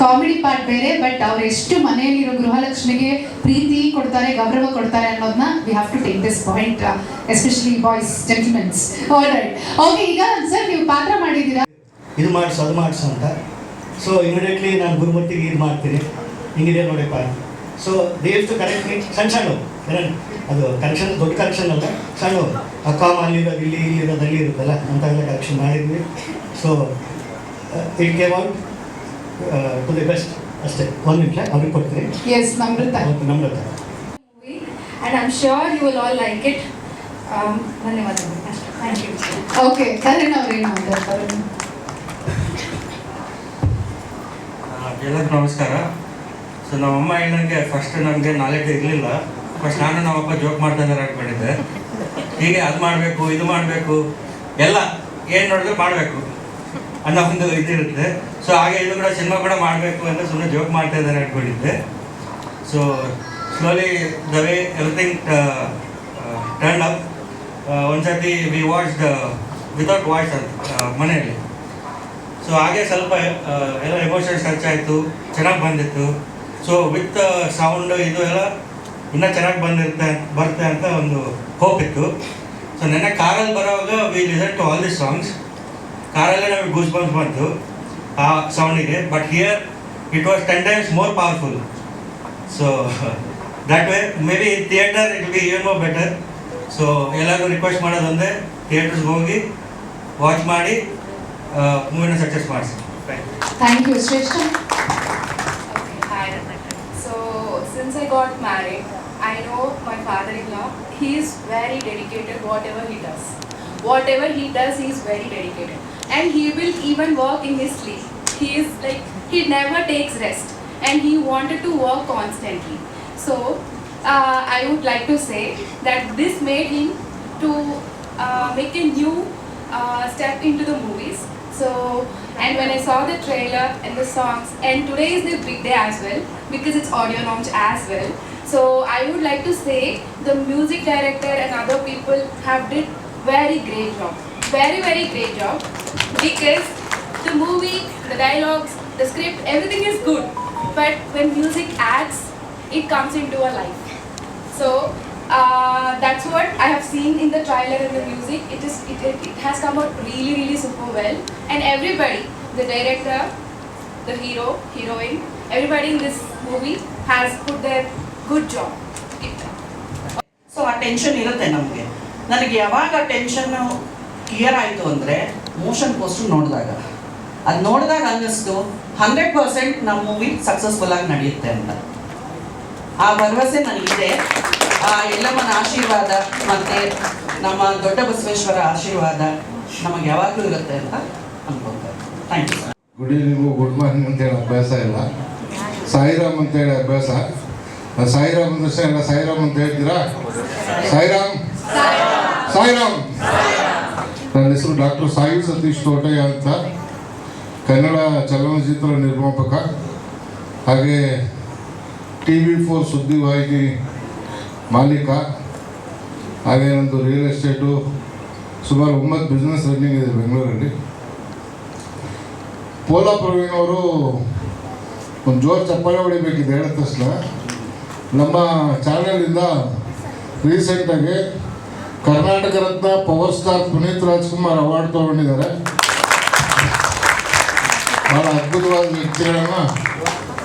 ಕಾಮಿಡಿ ಪಾರ್ಟ್ ಬೇರೆ, ಬಟ್ ಅವ್ರು ಎಷ್ಟು ಮನೆಯಲ್ಲಿರೋ ಗೃಹಲಕ್ಷ್ಮಿಗೆ ಪ್ರೀತಿ ಕೊಡ್ತಾರೆ, ಗೌರವ ಕೊಡ್ತಾರೆ ಅನ್ನೋದನ್ನ we have to take this point, especially boys, gentlemens. Alright, okay. ಈಗ ಸರ್ ನೀವು ಪಾತ್ರ ಮಾಡಿದ್ದೀರಾ, ಇದು ಮಾಡಿಸು ಅದು ಮಾಡಿಸು ಅಂತ. ಸೊ ಇಮಿಡಿಯೇಟ್ಲಿ ನಾನು ಗುರುಮೂರ್ತಿಗೆ ಇದು ಮಾಡ್ತೀನಿ, ಹಿಂಗಿದೆ ನೋಡಿಪ್ಪ. ಸೊ ದೇವ್ದು ಕರೆಕ್ಟ್ ಸಣ್ಣ ಸಣ್ಣ ಅದು ಕರೆಕ್ಷನ್, ದೊಡ್ಡ ಕರೆಕ್ಷನ್ ಅಲ್ಲ, ಸಣ್ಣ ಕಾಮ ಅಲ್ಲಿರೋದು ಇಲ್ಲಿರೋದು ಅಲ್ಲಿ ಇರುತ್ತಲ್ಲ ಅಂತೆಲ್ಲ ಕರೆಕ್ಷನ್ ಮಾಡಿದ್ವಿ. So it came out to the best. ಅಷ್ಟೇ, ಒಂದು ನಿಮಿಷ ಅವ್ರಿಗೆ ಕೊಡ್ತೀನಿ. Yes, Namrata. Namrata. And I'm sure you will all like it. ಧನ್ಯವಾದಗಳು. Thank you. ಓಕೆ, ಕರಣ್ ಅವ್ರೇನು ಮಾತಾಡ್ತಾರೆ? ಎಲ್ಲರಿಗೂ ನಮಸ್ಕಾರ. ಸೊ ನಮ್ಮಮ್ಮ ಏನಂಗೆ ಫಸ್ಟ್ ನಮಗೆ ನಾಲೆಡ್ಜ್ ಇರಲಿಲ್ಲ. ಫಸ್ಟ್ ನಾನು ನಮ್ಮಪ್ಪ ಜೋಕ್ ಮಾಡ್ತಾ ಇದ್ದಾರೆ ಅಂದ್ಕೊಂಡಿದ್ದೆ. ಹೀಗೆ ಅದು ಮಾಡಬೇಕು ಇದು ಮಾಡಬೇಕು ಎಲ್ಲ ಏನು ನೋಡಿದ್ರೆ ಮಾಡಬೇಕು ಅನ್ನೋ ಒಂದು ಇದಿರುತ್ತೆ. ಸೊ ಹಾಗೆ ಇದು ಕೂಡ ಸಿನಿಮಾ ಕೂಡ ಮಾಡಬೇಕು ಅಂತ ಸುಮ್ಮನೆ ಜೋಕ್ ಮಾಡ್ತಾ ಇದ್ದಾರೆ ಅಂದ್ಕೊಂಡಿದ್ದೆ. So slowly the way everything turn up. ಒಂದ್ಸತಿ ವಿ ವಾಚ್ಡ್ ವಿತೌಟ್ ವಾಯ್ಸ್ ಮನೆಯಲ್ಲಿ. ಸೊ ಹಾಗೆ ಸ್ವಲ್ಪ ಎಲ್ಲ ಎಮೋಷನ್ಸ್ ಟಚ್ ಆಯಿತು, ಚೆನ್ನಾಗಿ ಬಂದಿತ್ತು. ಸೊ ವಿತ್ ಸೌಂಡ್ ಇದು ಎಲ್ಲ ಇನ್ನೂ ಚೆನ್ನಾಗಿ ಬರುತ್ತೆ ಅಂತ ಒಂದು ಹೋಪ್ ಇತ್ತು. ಸೊ ನೆನ್ನೆ ಕಾರಲ್ಲಿ ಬರೋವಾಗ we listen to all the songs. ಕಾರಲ್ಲೇ ನಮಗೆ ಗೂಸ್ ಬಂಪ್ಸ್ ಬಂತು ಆ ಸೌಂಡಿಗೆ. But here it was 10 times more powerful. So that way may be in theatre it will be even more better. So ಎಲ್ಲರಿಗೂ ರಿಕ್ವೆಸ್ಟ್ ಮಾಡೋದಂದರೆ ಥಿಯೇಟರ್ಸ್ಗೆ ಹೋಗಿ ವಾಚ್ ಮಾಡಿ ಮೂವಿನ ಸಕ್ಸಸ್ ಮಾಡಿಸಿ. Thank you. Shreshta. Hi. So since I got married, I know my father-in-law. He is very dedicated. Whatever he does, he is very dedicated. and he will even work in his sleep. He is like, he never takes rest and he wanted to work constantly. So I would like to say that this made him to make a new step into the movies. So, and when I saw the trailer and the songs, and today is the big day as well because it's audio launch as well. So I would like to say the music director and other people have did very great job, very great job, because the movie, the dialogues, the script, everything is good, but when music adds, it comes into a life. So that's what I have seen in the trailer and the music. It has come out really super well, and everybody, the director, the hero, heroine, everybody in this movie has put their good job. So ಆ tension ಇರುತ್ತೆ ನಮಗೆ. ನನಗೆ ಯಾವಾಗ ಟೆನ್ಷನ್ನು clear ಆಯಿತು ಅಂದರೆ motion poster ನೋಡಿದಾಗ, ಅದು ನೋಡಿದಾಗ ಅನ್ನಿಸ್ತು 100% ನಮ್ಮ ಮೂವಿ ಸಕ್ಸಸ್ಫುಲ್ಲಾಗಿ ನಡೆಯುತ್ತೆ ಅಂತ. ಆ ಭರವಸೆ ನನಗಿದೆ. ಆ ಎಲ್ಲಮ್ಮನ ಆಶೀರ್ವಾದ ಮತ್ತು ನಮ್ಮ ದೊಡ್ಡ ಬಸವೇಶ್ವರ ಆಶೀರ್ವಾದ ನಮಗೆ ಯಾವಾಗಲೂ ಇರುತ್ತೆ ಅಂತ ಅನ್ಕೊಳ್ತಾರೆ. Thank you. Good evening good morning ಅಂತೇಳಿ ಅಭ್ಯಾಸ ಇಲ್ಲ, ಸಾಯಿರಾಮ್ ಅಂತೇಳಿ ಅಭ್ಯಾಸ. ಸಾಯಿರಾಮ್ ಅಂದ್ರೆ ಎಲ್ಲ ಸಾಯಿರಾಮ್ ಅಂತ ಹೇಳ್ತೀರಾ? ಸಾಯಿರಾಮ್ ಸಾಯಿರಾಮ್. ನನ್ನ ಹೆಸರು ಡಾಕ್ಟರ್ ಸಾಯಿ ಸತೀಶ್ ತೋಟಯ್ಯ ಅಂತ, ಕನ್ನಡ ಚಲನಚಿತ್ರ ನಿರ್ಮಾಪಕ, ಹಾಗೆ TV4 ಸುದ್ದಿವಾಹಿನಿ ಮಾಲೀಕ, ಹಾಗೆ ನಂದು ರಿಯಲ್ ಎಸ್ಟೇಟು, ಸುಮಾರು 9 ಬಿಸ್ನೆಸ್ ರನ್ನಿಂಗ್ ಇದೆ ಬೆಂಗಳೂರಲ್ಲಿ. ಪೋಲಾ ಪ್ರವೀಣ್ ಅವರು ಒಂದು ಜೋರು ಚಪ್ಪಾಳೆ ಹೊಡಿಬೇಕಿದೆ ಹೇಳಿದ ತಕ್ಷಣ. ನಮ್ಮ ಚಾನಲಿಂದ ರೀಸೆಂಟಾಗಿ Karnataka Ratna power star Puneeth Rajkumar award ತೊಗೊಂಡಿದ್ದಾರೆ. ಭಾಳ ಅದ್ಭುತವಾದ ವ್ಯಕ್ತಿಗಳನ್ನು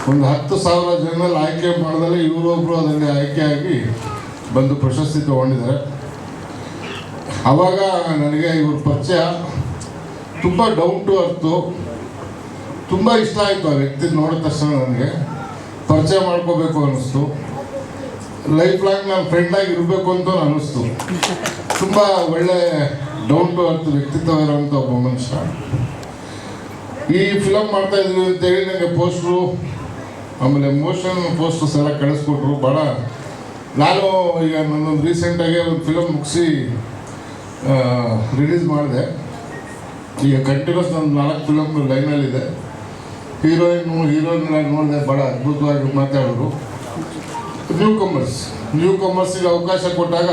ಒಂದು 10,000 ಜನರಲ್ಲಿ ಆಯ್ಕೆ ಮಾಡಿದಲ್ಲಿ ಇವರೊಬ್ಬರು ಅದರಲ್ಲಿ ಆಯ್ಕೆಯಾಗಿ ಬಂದು ಪ್ರಶಸ್ತಿ ತೊಗೊಂಡಿದ್ದಾರೆ. ಆವಾಗ ನನಗೆ ಇವ್ರ ಪರಿಚಯ ತುಂಬ ಡೌನ್ ಟು ಅರ್ತು, ತುಂಬ ಇಷ್ಟ ಆಯಿತು. ಆ ವ್ಯಕ್ತಿ ನೋಡಿದ ತಕ್ಷಣ ನನಗೆ ಪರಿಚಯ ಮಾಡ್ಕೋಬೇಕು ಅನ್ನಿಸ್ತು. ಲೈಫ್ ಲಾಂಗ್ ನಾನು ಫ್ರೆಂಡಾಗಿ ಇರಬೇಕು ಅಂತ ಅನ್ನಿಸ್ತು. ತುಂಬ ಒಳ್ಳೆ ಡೌನ್ ಟು ಅರ್ತ್ ವ್ಯಕ್ತಿತ್ವ ಇರೋಂಥ ಒಬ್ಬ ಮನುಷ್ಯ. ಈ ಫಿಲಮ್ ಮಾಡ್ತಾ ಇದ್ವಿ ಅಂತೇಳಿ ನನಗೆ ಪೋಸ್ಟ್ರು, ಆಮೇಲೆ ಮೋಷನ್ ಪೋಸ್ಟರ್ಸ್ ಎಲ್ಲ ಕಳಿಸ್ಕೊಟ್ರು. ಭಾಳ ನಾನು ಈಗ ನನ್ನೊಂದು ರೀಸೆಂಟಾಗಿ ಒಂದು ಫಿಲಮ್ ಮುಗಿಸಿ ರಿಲೀಸ್ ಮಾಡಿದೆ. ಈಗ ಕಂಟಿನ್ಯೂಸ್ ನನ್ನ 4 ಫಿಲಮ್ ಲೈನಲ್ಲಿದೆ. ಹೀರೋಯಿನ್ ನೋಡಿದೆ, ಭಾಳ ಅದ್ಭುತವಾಗಿ ಮಾತಾಡೋರು. ನ್ಯೂ ಕಮರ್ಸಿಗೆ ಅವಕಾಶ ಕೊಟ್ಟಾಗ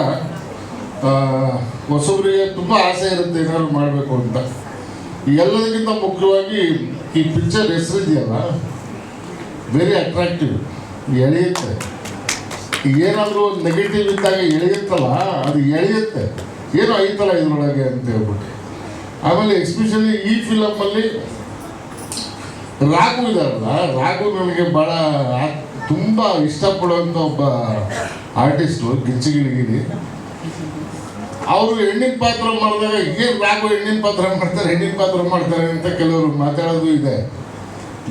ಹೊಸಬರಿಗೆ ತುಂಬ ಆಸೆ ಇರುತ್ತೆ ಏನಾದ್ರು ಮಾಡಬೇಕು ಅಂತ. ಎಲ್ಲದಕ್ಕಿಂತ ಮುಖ್ಯವಾಗಿ ಈ ಪಿಕ್ಚರ್ ಹೆಸರಿದೆಯಲ್ಲ, ವೆರಿ ಅಟ್ರಾಕ್ಟಿವ್, ಎಳೆಯುತ್ತೆ. ಏನಾದರೂ ನೆಗೆಟಿವ್ ಇದ್ದಾಗ ಎಳೆಯುತ್ತಲ್ಲ, ಅದು ಎಳೆಯುತ್ತೆ, ಏನೋ ಐತಲ್ಲ ಇದರೊಳಗೆ ಅಂತ ಹೇಳ್ಬಿಟ್ಟು. ಆಮೇಲೆ ಎಸ್ಪೆಷಲಿ ಈ ಫಿಲಮಲ್ಲಿ ರಾಘು ಇದ್ದಾರಲ್ಲ, ರಾಘು ನನಗೆ ಭಾಳ ತುಂಬ ಇಷ್ಟಪಡುವಂಥ ಒಬ್ಬ ಆರ್ಟಿಸ್ಟು, ಗಿಚ್ಚಿಗಿಲಿಗಿಲಿ. ಅವರು ಹೆಣ್ಣಿನ ಪಾತ್ರ ಮಾಡಿದಾಗ ಏನು ರಾಘು ಹೆಣ್ಣಿನ ಪಾತ್ರ ಮಾಡ್ತಾರೆ ಅಂತ ಕೆಲವರು ಮಾತಾಡೋದು ಇದೆ.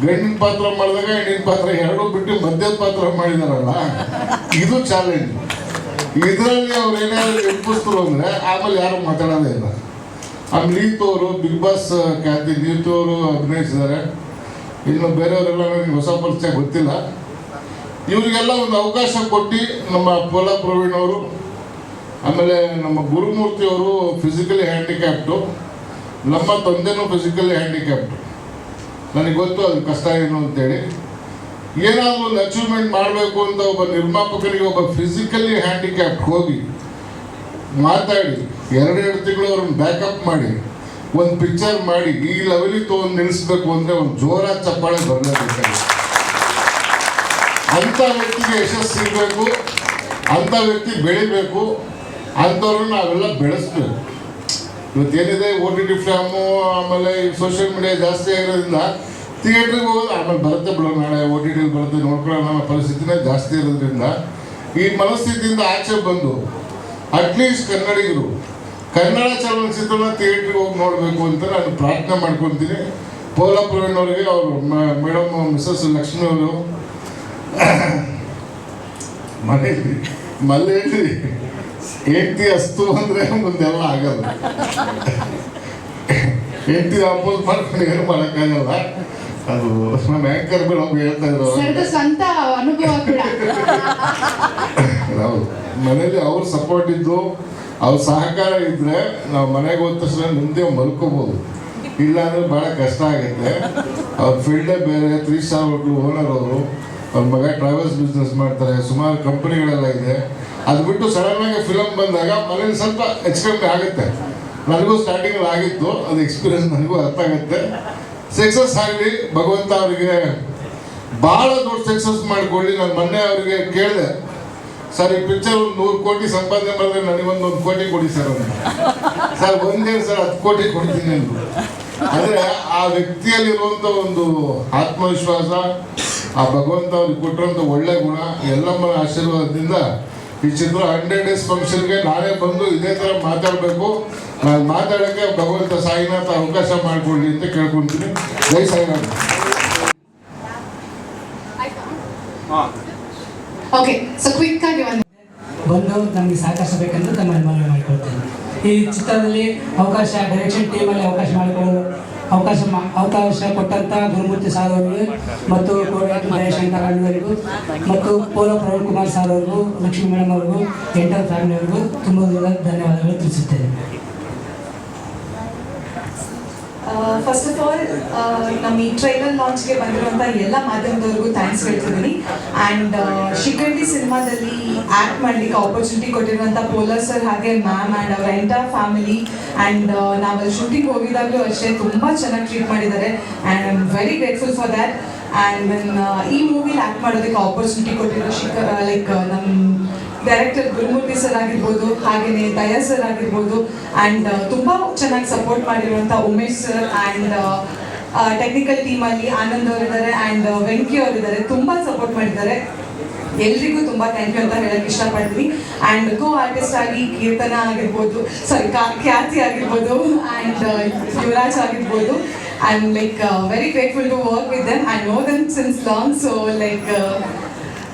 ಗಂಡಿನ ಪಾತ್ರ ಮಾಡಿದಾಗ ಹೆಣ್ಣಿನ ಪಾತ್ರ ಎರಡೂ ಬಿಟ್ಟು ಮಧ್ಯದ ಪಾತ್ರ ಮಾಡಿದಾರಲ್ಲ, ಇದು ಚಾಲೆಂಜ್. ಇದರಲ್ಲಿ ಅವ್ರು ಏನಾದ್ರು ಎಬ್ಬಿಸ್ತರು ಅಂದರೆ ಆಮೇಲೆ ಯಾರು ಮಾತಾಡೋದೇ ಇಲ್ಲ. ಆಮೇಲೆ ನೀತವರು ಬಿಗ್ ಬಾಸ್ ಖ್ಯಾತಿ ನೀತವರು ಅಭಿನಯಿಸಿದ್ದಾರೆ. ಇನ್ನು ಬೇರೆಯವರೆಲ್ಲ ನನಗೆ ಹೊಸ ಪರಿಚಯ ಗೊತ್ತಿಲ್ಲ. ಇವರಿಗೆಲ್ಲ ಒಂದು ಅವಕಾಶ ಕೊಟ್ಟು ನಮ್ಮ ಪೋಲಾ ಪ್ರವೀಣ್ ಅವರು, ಆಮೇಲೆ ನಮ್ಮ ಗುರುಮೂರ್ತಿ ಅವರು ಫಿಸಿಕಲಿ ಹ್ಯಾಂಡಿಕ್ಯಾಪ್ಟು, ನಮ್ಮ ತಂದೆನೂ ಫಿಸಿಕಲಿ ಹ್ಯಾಂಡಿಕ್ಯಾಪ್ಟು. ನನಗೆ ಗೊತ್ತು ಅದು ಕಷ್ಟ ಏನು ಅಂತೇಳಿ. ಏನಾದರೂ ಒಂದು ಅಚೀವ್ಮೆಂಟ್ ಮಾಡಬೇಕು ಅಂತ ಒಬ್ಬ ನಿರ್ಮಾಪಕನಿಗೆ ಒಬ್ಬ ಫಿಸಿಕಲಿ ಹ್ಯಾಂಡಿಕ್ಯಾಪ್ಟ್ ಹೋಗಿ ಮಾತಾಡಿ 2 ತಿಂಗಳು ಅವ್ರನ್ನ ಬ್ಯಾಕಪ್ ಮಾಡಿ ಒಂದು ಪಿಕ್ಚರ್ ಮಾಡಿ ಈ ಲೆವೆಲಿಗೆ ತೊಗೊಂಡು ನಿಲ್ಲಿಸ್ಬೇಕು ಅಂದರೆ ಒಂದು ಜೋರಾದ ಚಪ್ಪಾಳೆ ಬರಲೇಬೇಕಾಗಿದೆ. ಅಂಥ ವ್ಯಕ್ತಿಗೆ ಯಶಸ್ಸು ಸಿಗಬೇಕು, ಅಂಥ ವ್ಯಕ್ತಿ ಬೆಳಿಬೇಕು, ಅಂಥವ್ರನ್ನ ನಾವೆಲ್ಲ ಬೆಳೆಸ್ಬೇಕು. ಇವತ್ತೇನಿದೆ OTT ಫ್ಲಾಮು, ಆಮೇಲೆ ಈ ಸೋಷಿಯಲ್ ಮೀಡಿಯಾ ಜಾಸ್ತಿ ಆಗಿರೋದ್ರಿಂದ ಥಿಯೇಟ್ರಿಗೆ ಹೋಗೋದು ಆಮೇಲೆ ಬರುತ್ತೆ ಬಿಡೋ, ನಾಳೆ OTT ಬರುತ್ತೆ ನೋಡ್ಕೊಳ್ಳೋ ನಮ್ಮ ಪರಿಸ್ಥಿತಿನೇ ಜಾಸ್ತಿ ಇರೋದ್ರಿಂದ ಈ ಮನಸ್ಥಿತಿಯಿಂದ ಆಚೆ ಬಂದು ಅಟ್ಲೀಸ್ಟ್ ಕನ್ನಡಿಗರು ಕನ್ನಡ ಚಲನಚಿತ್ರನ ಥಿಯೇಟ್ರಿಗೆ ಹೋಗಿ ನೋಡಬೇಕು ಅಂತ ನಾನು ಪ್ರಾರ್ಥನೆ ಮಾಡ್ಕೊತೀನಿ. ಪೋಲಾ ಪ್ರವೀಣ್ ಅವರಿಗೆ, ಅವರು ಮೇಡಮ್ ಮಿಸಸ್ ಲಕ್ಷ್ಮಿ ಅವರು ಮನೆಯಲ್ಲಿ ಹೆಂಡತಿ ಅಸ್ತು ಅಂದರೆ ಮುಂದೆಲ್ಲ ಆಗಲ್ಲ. ಹೆಂಡತಿ ಅಪೋಸ್ ಮಾಡ್ಕೊಂಡು ಏನು ಮಾಡೋಕ್ಕಾಗಲ್ಲ. ಅದು ನಮ್ಮ ಆ್ಯಂಕರ್ಗಳು ಹೇಳ್ತಾ ಇದ್ರು ಸರ್ದು ಸ್ವಂತ ಅನುಭವ ಕೂಡ. ನಾವು ಮನೇಲಿ ಅವ್ರ ಸಪೋರ್ಟ್ ಇದ್ದು ಅವ್ರ ಸಹಕಾರ ಇದ್ರೆ ನಾವು ಮನೆಗೆ ಹೋದ ತಕ್ಷಣ ಮುಂದೆ ಮಲ್ಕೋಬೋದು. ಇಲ್ಲ ಅಂದ್ರೆ ಭಾಳ ಕಷ್ಟ ಆಗುತ್ತೆ. ಅವ್ರ ಫೀಲ್ಡೇ ಬೇರೆ, 3 ಸ್ಟಾರ್ ಹೋಟ್ಲು ಓನರ್ ಅವರು. ಅವ್ರ ಮಗ ಟ್ರಾವೆಲ್ಸ್ ಬಿಸ್ನೆಸ್ ಮಾಡ್ತಾರೆ, ಸುಮಾರು ಕಂಪನಿಗಳೆಲ್ಲ ಇದೆ. ಅದು ಬಿಟ್ಟು ಸಡನ್ನಾಗಿ ಫಿಲಮ್ ಬಂದಾಗ ಮನೇಲಿ ಸ್ವಲ್ಪ ಹೆಚ್ಚು ಕಮ್ಮಿ ಆಗುತ್ತೆ. ನನಗೂ ಸ್ಟಾರ್ಟಿಂಗಲ್ಲಿ ಆಗಿತ್ತು, ಅದು ಎಕ್ಸ್ಪೀರಿಯನ್ಸ್ ನನಗೂ ಅರ್ಥ ಆಗುತ್ತೆ. ಸಕ್ಸಸ್ ಆಗಲಿ, ಭಗವಂತ ಅವರಿಗೆ ಭಾಳ ದೊಡ್ಡ ಸಕ್ಸಸ್ ಮಾಡಿಕೊಳ್ಳಿ. ನಾನು ಮೊನ್ನೆ ಅವರಿಗೆ ಕೇಳಿದೆ, ಸರ್ ಈ ಪಿಕ್ಚರ್ ಒಂದು 100 ಕೋಟಿ ಸಂಪಾದನೆ ಮಾಡಿದ್ರೆ ನನಗೊಂದು 1 ಕೋಟಿ ಕೊಡಿ ಸರ್ ಅಂತ. ಸರ್ ಒಂದೇ ಸರ್ 10 ಕೋಟಿ ಕೊಡ್ತೀನಿ ಅಂದರು. ಅಂದರೆ ಆ ವ್ಯಕ್ತಿಯಲ್ಲಿರುವಂಥ ಒಂದು ಆತ್ಮವಿಶ್ವಾಸ, ಆ ಭಗವಂತ ಅವ್ರಿಗೆ ಕೊಟ್ಟಿರೋಂಥ ಒಳ್ಳೆ ಗುಣ, ಎಲ್ಲಮ್ಮನ ಆಶೀರ್ವಾದದಿಂದ ಈ ಚಿತ್ರ 100 ಡೇಸ್ ಫಂಕ್ಷನ್ಗೆ ನಾನೇ ಬಂದು ಇದೇ ಥರ ಮಾತಾಡಬೇಕು. ನಾನು ಮಾತಾಡೋಕ್ಕೆ ಭಗವಂತ ಸಾಯಿನಾಥ ಅವಕಾಶ ಮಾಡಿಕೊಡ್ಲಿ ಅಂತ ಕೇಳ್ಕೊಳ್ತೀನಿ. ಜೈ ಸಾಯಿನಾಥ. ಓಕೆ, ಸೊ ಕ್ವಿಕ್ ಆಗಿ ಬಂದು ನಮಗೆ ಸಹಕರಿಸಬೇಕೆಂದು ತಮ್ಮಲ್ಲಿ ಮನವಿ ಮಾಡಿಕೊಳ್ತೇನೆ. ಈ ಚಿತ್ರದಲ್ಲಿ ಅವಕಾಶ ಡೈರೆಕ್ಷನ್ ಟೀಮಲ್ಲಿ ಅವಕಾಶ ಕೊಟ್ಟಂಥ ಗುರುಮೂರ್ತಿ ಸಾರ್ ಅವರಿಗೆ ಮತ್ತು ಕೋರ್ಟ್ ಜಯಶಂಕರ್ ಅಣ್ಣವರಿಗೂ ಮತ್ತು ಪೋಲ ಪ್ರವೀಣ್ ಕುಮಾರ್ ಸಾರ್ ಅವರಿಗೂ, ಲಕ್ಷ್ಮೀ ಮೇಡಮ್ ಅವರಿಗೂ, ಎಂಟರ್ ಫ್ಯಾಮಿಲಿ ಅವರಿಗೂ ತುಂಬ ಧನ್ಯವಾದಗಳು ತಿಳಿಸುತ್ತೇನೆ. ಫಸ್ಟ್ ಆಫ್ ಆಲ್ ನಮ್ಮ ಈ ಟ್ರೈಲರ್ ಲಾಂಚ್ಗೆ ಬಂದಿರುವಂಥ ಎಲ್ಲ ಮಾಧ್ಯಮದವ್ರಿಗೂ ಥ್ಯಾಂಕ್ಸ್ ಹೇಳ್ತಿದ್ದೀನಿ. ಆ್ಯಂಡ್ ಶಿಖಂಡಿ ಸಿನಿಮಾದಲ್ಲಿ ಆ್ಯಕ್ಟ್ ಮಾಡಲಿಕ್ಕೆ ಆಪರ್ಚುನಿಟಿ ಕೊಟ್ಟಿರುವಂಥ ಪೋಲರ್ ಸರ್ ಹಾಗೆ ಮ್ಯಾಮ್ ಆ್ಯಂಡ್ ಅವರ ಎಂಟರ್ ಫ್ಯಾಮಿಲಿ. ಆ್ಯಂಡ್ ನಾವಲ್ಲಿ ಶೂಟಿಂಗ್ ಹೋಗಿದಾಗಲೂ ಅಷ್ಟೇ ತುಂಬ ಚೆನ್ನಾಗಿ ಟ್ರೀಟ್ ಮಾಡಿದ್ದಾರೆ. And I am very grateful for that. And ಈ ಮೂವಿಲಿ ಆ್ಯಕ್ಟ್ ಮಾಡೋದಕ್ಕೆ ಆಪರ್ಚುನಿಟಿ ಕೊಟ್ಟಿರೋ ಲೈಕ್ ನಮ್ಮ ಡೈರೆಕ್ಟರ್ ಗುರುಮೂರ್ತಿ ಸರ್ ಆಗಿರ್ಬೋದು, ಹಾಗೆಯೇ ದಯಾ ಸರ್ ಆಗಿರ್ಬೋದು, ಆ್ಯಂಡ್ ತುಂಬ ಚೆನ್ನಾಗಿ ಸಪೋರ್ಟ್ ಮಾಡಿರುವಂಥ ಉಮೇಶ್ ಸರ್, ಆ್ಯಂಡ್ ಟೆಕ್ನಿಕಲ್ ಟೀಮಲ್ಲಿ ಆನಂದ್ ಅವರಿದ್ದಾರೆ ಆ್ಯಂಡ್ ವೆಂಕಿ ಅವರಿದ್ದಾರೆ, ತುಂಬ ಸಪೋರ್ಟ್ ಮಾಡಿದ್ದಾರೆ. ಎಲ್ರಿಗೂ ತುಂಬ ಥ್ಯಾಂಕ್ ಯು ಅಂತ ಹೇಳಕ್ಕೆ ಇಷ್ಟಪಡ್ತೀನಿ. ಆ್ಯಂಡ್ ಕೋ ಆರ್ಟಿಸ್ಟ್ ಆಗಿ ಕೀರ್ತನ ಆಗಿರ್ಬೋದು, ಖ್ಯಾತಿ ಆಗಿರ್ಬೋದು, ಆ್ಯಂಡ್ ಯುವರಾಜ್ ಆಗಿರ್ಬೋದು. I am like very grateful to work with them. I know them since long. So like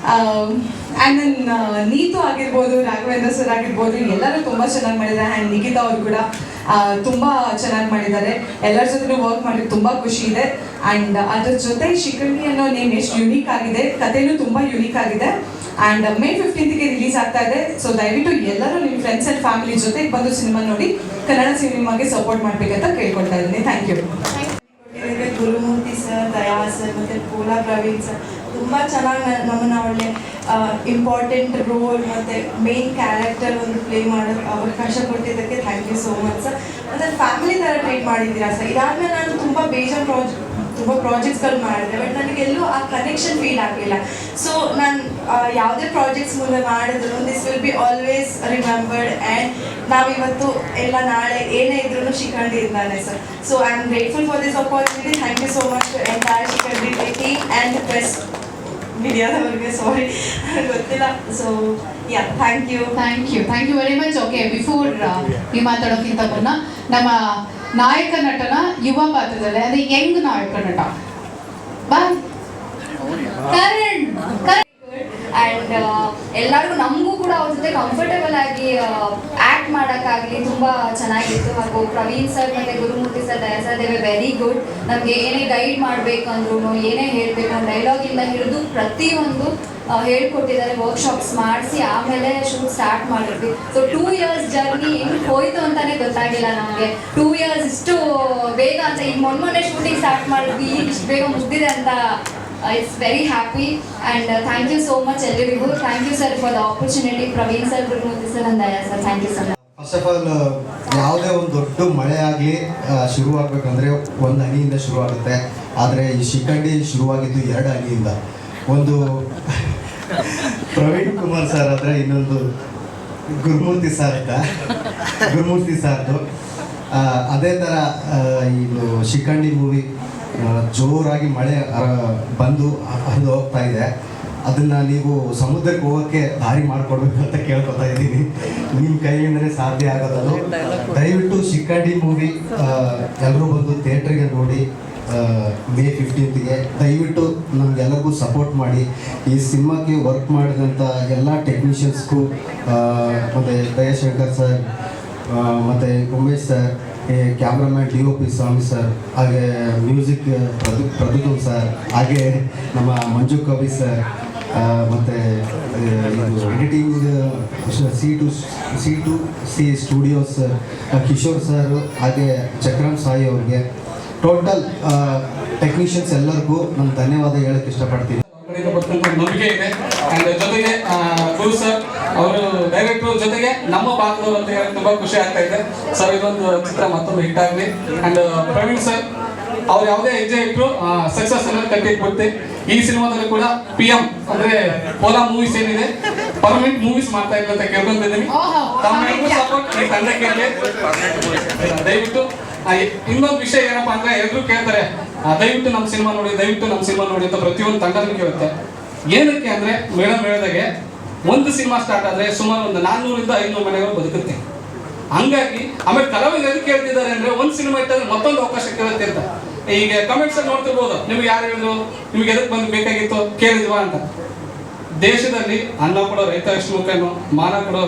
and ನನ್ನ ನೀತು ಆಗಿರ್ಬೋದು, ರಾಘವೇಂದ್ರ ಸರ್ ಆಗಿರ್ಬೋದು, ಎಲ್ಲರೂ ತುಂಬ ಚೆನ್ನಾಗಿ ಮಾಡಿದ್ದಾರೆ. ಆ್ಯಂಡ್ ನಿಖಿತಾ ಅವರು ಕೂಡ ತುಂಬ ಚೆನ್ನಾಗಿ ಮಾಡಿದ್ದಾರೆ. ಎಲ್ಲರ ಜೊತೆ ವರ್ಕ್ ಮಾಡಿ ತುಂಬ ಖುಷಿ ಇದೆ. ಆ್ಯಂಡ್ ಅದ್ರ ಜೊತೆ ಶಿಖಂಡಿ ಅನ್ನೋ ನೇಮ್ ಎಷ್ಟು ಯುನೀಕ್ ಆಗಿದೆ, ಕಥೆನೂ ತುಂಬ ಯುನೀಕ್ ಆಗಿದೆ. ಆ್ಯಂಡ್ May 15ಗೆ ರಿಲೀಸ್ ಆಗ್ತಾ ಇದೆ. ಸೊ ದಯವಿಟ್ಟು ಎಲ್ಲರೂ ನಿಮ್ಮ ಫ್ರೆಂಡ್ಸ್ ಆ್ಯಂಡ್ ಫ್ಯಾಮಿಲಿ ಜೊತೆಗೆ ಬಂದು ಸಿನಿಮಾ ನೋಡಿ ಕನ್ನಡ ಸಿನಿಮಾಗೆ ಸಪೋರ್ಟ್ ಮಾಡಬೇಕಂತ ಕೇಳ್ಕೊಳ್ತಾ ಇದ್ದೀನಿ. Thank you. Gurumurthy sir, Daya sir ಮತ್ತು ಪೋಲಾ ಪ್ರವೀಣ್ ಸರ್ ತುಂಬ ಚೆನ್ನಾಗಿ ನಮ್ಮನ್ನು ಒಳ್ಳೆ ಇಂಪಾರ್ಟೆಂಟ್ ರೋಲ್ ಮತ್ತು ಮೇನ್ ಕ್ಯಾರೆಕ್ಟರ್ ಒಂದು ಪ್ಲೇ ಮಾಡೋಕ್ಕೆ ಅವಕಾಶ ಕೊಟ್ಟಿದ್ದಕ್ಕೆ thank you so much sir. ಮತ್ತು ಫ್ಯಾಮಿಲಿ ಥರ ಟ್ರೀಟ್ ಮಾಡಿದ್ದೀರಾ ಸರ್. ಇದಾದಮೇಲೆ ನಾನು ತುಂಬ ತುಂಬ ಪ್ರಾಜೆಕ್ಟ್ಸ್ಗಳು ಮಾಡಿದೆ, ಬಟ್ ನನಗೆಲ್ಲೂ ಆ ಕನೆಕ್ಷನ್ ಫೀಲ್ ಆಗಲಿಲ್ಲ. ಸೊ ನಾನು ಯಾವುದೇ ಪ್ರಾಜೆಕ್ಟ್ಸ್ ಮುಂದೆ ಮಾಡಿದ್ರು this will be always remembered. And ನಾವಿವತ್ತು ಎಲ್ಲ ನಾಳೆ ಏನೇ ಇದ್ರೂ ಶಿಖಂಡಿ ಇದ್ದಾನೆ sir. So I am grateful for this opportunity. Thank you so much to entire Shikhandi team and press ಮೀಡಿಯಾದವ್ರಿಗೆ. ಸಾರಿ ಗೊತ್ತಿಲ್ಲ. So yeah, thank you very much. Okay, before ನೀವು ಮಾತಾಡೋಕ್ಕಿಂತ ಮುನ್ನ ನಮ್ಮ ನಾಯಕ ನಟನ ಯುವ ಪಾತ್ರದಲ್ಲಿ, ಅದೇ ಯಂಗ್ ನಾಯಕ ನಟ ಕರಣ್. ಆ್ಯಂಡ್ ಎಲ್ಲರಿಗೂ ನಮಗೂ ಕೂಡ ಅವ್ರ ಜೊತೆ ಕಂಫರ್ಟಬಲ್ ಆಗಿ ಆ್ಯಕ್ಟ್ ಮಾಡೋಕ್ಕಾಗಲಿ ತುಂಬ ಚೆನ್ನಾಗಿತ್ತು. ಹಾಗೂ ಪ್ರವೀಣ್ ಸರ್ ಮತ್ತು Gurumurthy sir, Daya sir, they very good. ನಮಗೆ ಏನೇ ಗೈಡ್ ಮಾಡಬೇಕಂದ್ರೂ, ಏನೇ ಹೇಳಬೇಕು, ಡೈಲಾಗಿಂದ ಹಿಡಿದು ಪ್ರತಿಯೊಂದು ಹೇಳ್ಕೊಟ್ಟಿದ್ದಾರೆ. ವರ್ಕ್ಶಾಪ್ಸ್ ಮಾಡಿಸಿ ಆಮೇಲೆ ಶೂಟ್ ಸ್ಟಾರ್ಟ್ ಮಾಡಿದ್ವಿ. ಸೊ 2 years ಜರ್ನಿ ಹೆಂಗೆ ಹೋಯ್ತು ಅಂತಲೇ ಗೊತ್ತಾಗಿಲ್ಲ ನಮಗೆ. 2 years ಇಷ್ಟು ಬೇಗ ಅಂತ, ಈಗ ಮೊನ್ನೆ ಶೂಟಿಂಗ್ ಸ್ಟಾರ್ಟ್ ಮಾಡಿದ್ವಿ, ಈಗ ಇಷ್ಟು ಬೇಗ ಮುಗ್ದಿದೆ ಅಂತ it's very happy. And thank you so much ಎಲ್ಲರಿಗೂ. Thank you sir for the opportunity. Praveen sir, Gurumurthy sir, and Daya sir, thank you sir. First of all ಯಾವುದೇ ಒಂದು ದೊಡ್ಡ ಮಳೆ ಆಗಲಿ ಶುರುವಾಗಬೇಕಂದ್ರೆ 1 ಹನಿಯಿಂದ ಶುರುವಾಗುತ್ತೆ. ಆದರೆ ಈ ಶಿಖಂಡಿ ಶುರುವಾಗಿದ್ದು 2 ಹನಿಯಿಂದ. ಒಂದು ಪ್ರವೀಣ್ ಕುಮಾರ್ ಸರ್ ಆದರೆ ಇನ್ನೊಂದು ಗುರುಮೂರ್ತಿ ಸರ್ ಅಂತ, ಗುರುಮೂರ್ತಿ ಸರ್ದು. ಅದೇ ಥರ ಇದು ಶಿಖಂಡಿ ಮೂವಿ ಜೋರಾಗಿ ಮಳೆ ಬಂದು ಹರಿದು ಹೋಗ್ತಾ ಇದೆ. ಅದನ್ನು ನೀವು ಸಮುದ್ರಕ್ಕೆ ಹೋಗೋಕ್ಕೆ ದಾರಿ ಮಾಡಿಕೊಡ್ಬೇಕು ಅಂತ ಕೇಳ್ಕೊತಾ ಇದ್ದೀನಿ. ನಿಮ್ಮ ಕೈಯಿಂದಲೇ ಸಾಧ್ಯ ಆಗೋದು. ದಯವಿಟ್ಟು ಶಿಖಂಡಿ ಮೂವಿ ಎಲ್ಲರೂ ಬಂದು ಥಿಯೇಟ್ರಿಗೆ ನೋಡಿ. May 15ಗೆ ದಯವಿಟ್ಟು ನಮಗೆಲ್ಲರಿಗೂ ಸಪೋರ್ಟ್ ಮಾಡಿ. ಈ ಸಿನಿಮಾಕ್ಕೆ ವರ್ಕ್ ಮಾಡಿದಂಥ ಎಲ್ಲ ಟೆಕ್ನಿಷಿಯನ್ಸ್ಗೂ ಮತ್ತು ದಯಾಶಂಕರ್ ಸರ್ ಮತ್ತು ಉಮೇಶ್ ಸರ್ ಕ್ಯಾಮ್ರಾಮ್ಯಾನ್ DOP ಸ್ವಾಮಿ ಸರ್, ಹಾಗೆ ಮ್ಯೂಸಿಕ್ ಪ್ರದ್ಯುಮ್ನ್ ಸರ್, ಹಾಗೆ ನಮ್ಮ ಮಂಜು ಕವಿ ಸರ್, ಮತ್ತು editing C2C studios Kishore sir, ಹಾಗೆ ಚಕ್ರಮ್ ಸಾಯಿ ಅವ್ರಿಗೆ, ಟೋಟಲ್ ಟೆಕ್ನಿಷಿಯನ್ಸ್ ಎಲ್ಲರಿಗೂ ನಾನು ಧನ್ಯವಾದ ಹೇಳಕ್ಕೆ ಇಷ್ಟಪಡ್ತೀನಿ. ನಂಬಿಕೆ ಇದೆ. ಆ್ಯಂಡ್ ಜೊತೆಗೆ ಗುರು ಸರ್ ಅವರು ಡೈರೆಕ್ಟ್ರು, ಜೊತೆಗೆ ನಮ್ಮ ಭಾಗದವರು ಅಂತ ಹೇಳಿ ತುಂಬ ಖುಷಿ ಆಗ್ತಾ ಇದೆ. ಸರ್ ಇದೊಂದು ಚಿತ್ರ ಮತ್ತೊಂದು ಹಿಟ್ ಆಗಲಿ. ಆ್ಯಂಡ್ ಪ್ರವೀಣ್ ಸರ್ ಅವ್ರು ಯಾವುದೇ ಹೆಜ್ಜೆ ಇಟ್ಟರು ಸಕ್ಸಸ್ ಅನ್ನೋದು ಕಟ್ಟಿಟ್ಬಿಡ್ತೆ. ಈ ಸಿನಿಮಾದಲ್ಲಿ ಕೂಡ PM ಅಂದರೆ ಪೋಲಾ ಮೂವೀಸ್ ಏನಿದೆ ಪರ್ಮನೆಂಟ್ ಮೂವೀಸ್ ಮಾಡ್ತಾ ಇಲ್ಲ ಅಂತ ಕೇಳ್ಕೊಂತಿದ್ದೀನಿ. ತಮ್ಮ ಸಪೋರ್ಟ್ ಈ ತಂಡಕ್ಕೆ ದಯವಿಟ್ಟು. ಇನ್ನೊಂದು ವಿಷಯ ಏನಪ್ಪಾ ಅಂದ್ರೆ ಎಲ್ಲರೂ ಕೇಳ್ತಾರೆ ದಯವಿಟ್ಟು ನಮ್ಮ ಸಿನಿಮಾ ನೋಡಿ, ದಯವಿಟ್ಟು ನಮ್ಮ ಸಿನಿಮಾ ನೋಡಿ ಅಂತ ಪ್ರತಿಯೊಂದು ತಂಡನೂ ಕೇಳುತ್ತೆ. ಏನಕ್ಕೆ ಅಂದ್ರೆ ಮೇಡಮ್ ಹೇಳಿದಾಗೆ ಒಂದು ಸಿನಿಮಾ ಸ್ಟಾರ್ಟ್ ಆದ್ರೆ ಸುಮಾರು ಒಂದು 400 ಇಂದ 500 ಮನೆಗಳು ಬದುಕುತ್ತೆ. ಹಂಗಾಗಿ ಆಮೇಲೆ ಕಲಾವಿದರು ಎದಕ್ಕೆ ಕೇಳ್ತಿದ್ದಾರೆ ಅಂದ್ರೆ ಒಂದು ಸಿನಿಮಾ ಇಟ್ಟಂದ್ರೆ ಮತ್ತೊಂದು ಅವಕಾಶ ಕೇಳುತ್ತೆ ಅಂತ. ಈಗ ಕಮೆಂಟ್ಸ್ ಅಲ್ಲಿ ನೋಡ್ತಿರ್ಬೋದು, ನಿಮ್ಗೆ ಯಾರು ಹೇಳಿದ್ರು, ನಿಮ್ಗೆ ಎದಕ್ಕೆ ಬಂದು ಬೇಕಾಗಿತ್ತು, ಕೇಳಿದ್ವಾ ಅಂತ. ದೇಶದಲ್ಲಿ ಅನ್ನ ಕೊಡೋ ರೈತ ಎಷ್ಟು ಮುಖ್ಯನೋ, ಮಾನ ಕೊಡೋ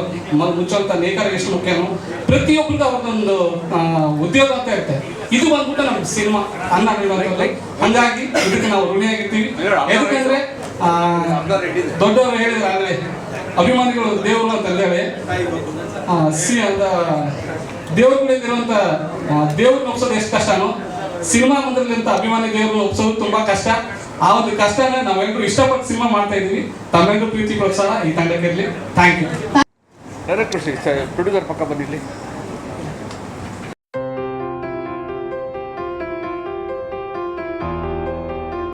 ಮುಚ್ಚುವಂತ ನೇಕಾರ ಎಷ್ಟು ಮುಖ್ಯನೋ, ಪ್ರತಿಯೊಬ್ಬರಿಗೂ ಅವ್ರದ್ದೊಂದು ಉದ್ಯೋಗ ಅಂತ ಇರುತ್ತೆ. ಇದು ಬಂದ್ಬಿಟ್ಟು ನಮ್ಗೆ ಸಿನಿಮಾ ಅನ್ನ ನೀಡುವಂಥದ್ದು. ಹಂಗಾಗಿ ಇದಕ್ಕೆ ನಾವು ಋಣಿಯಾಗಿರ್ತೀವಿ. ಯಾಕಂದ್ರೆ ದೊಡ್ಡವರು ಹೇಳಿದ್ರೆ ಆಗಲೇ ಅಭಿಮಾನಿಗಳು ದೇವರು ಅಂತ ಹೇಳಿ ದೇವರುಗಳಿರುವಂತ ದೇವ್ರನ್ನ ಒಪ್ಸೋದು ಎಷ್ಟು ಕಷ್ಟನೋ, ಸಿನಿಮಾ ಮಂದಿರಲಿಂತ ಅಭಿಮಾನಿ ದೇವ್ರನ್ನ ಒಪ್ಸೋದು ತುಂಬಾ ಕಷ್ಟ. ಆ ಒಂದು ಕಷ್ಟನ ನಾವೆಲ್ಲರೂ ಇಷ್ಟಪಟ್ಟು ಸಿನಿಮಾ ಮಾಡ್ತಾ ಇದೀವಿ. ತಮ್ಮೆಲ್ಲರೂ ಪ್ರೀತಿ ಪ್ರೋತ್ಸಾಹ ಈ ತಂಡಕ್ಕಿರಲಿ. Thank you. ಡೈರೆಕ್ಟರ್ ಪ್ರೊಡ್ಯೂಸರ್ ಪಕ್ಕ ಬಂದಿರಲಿ.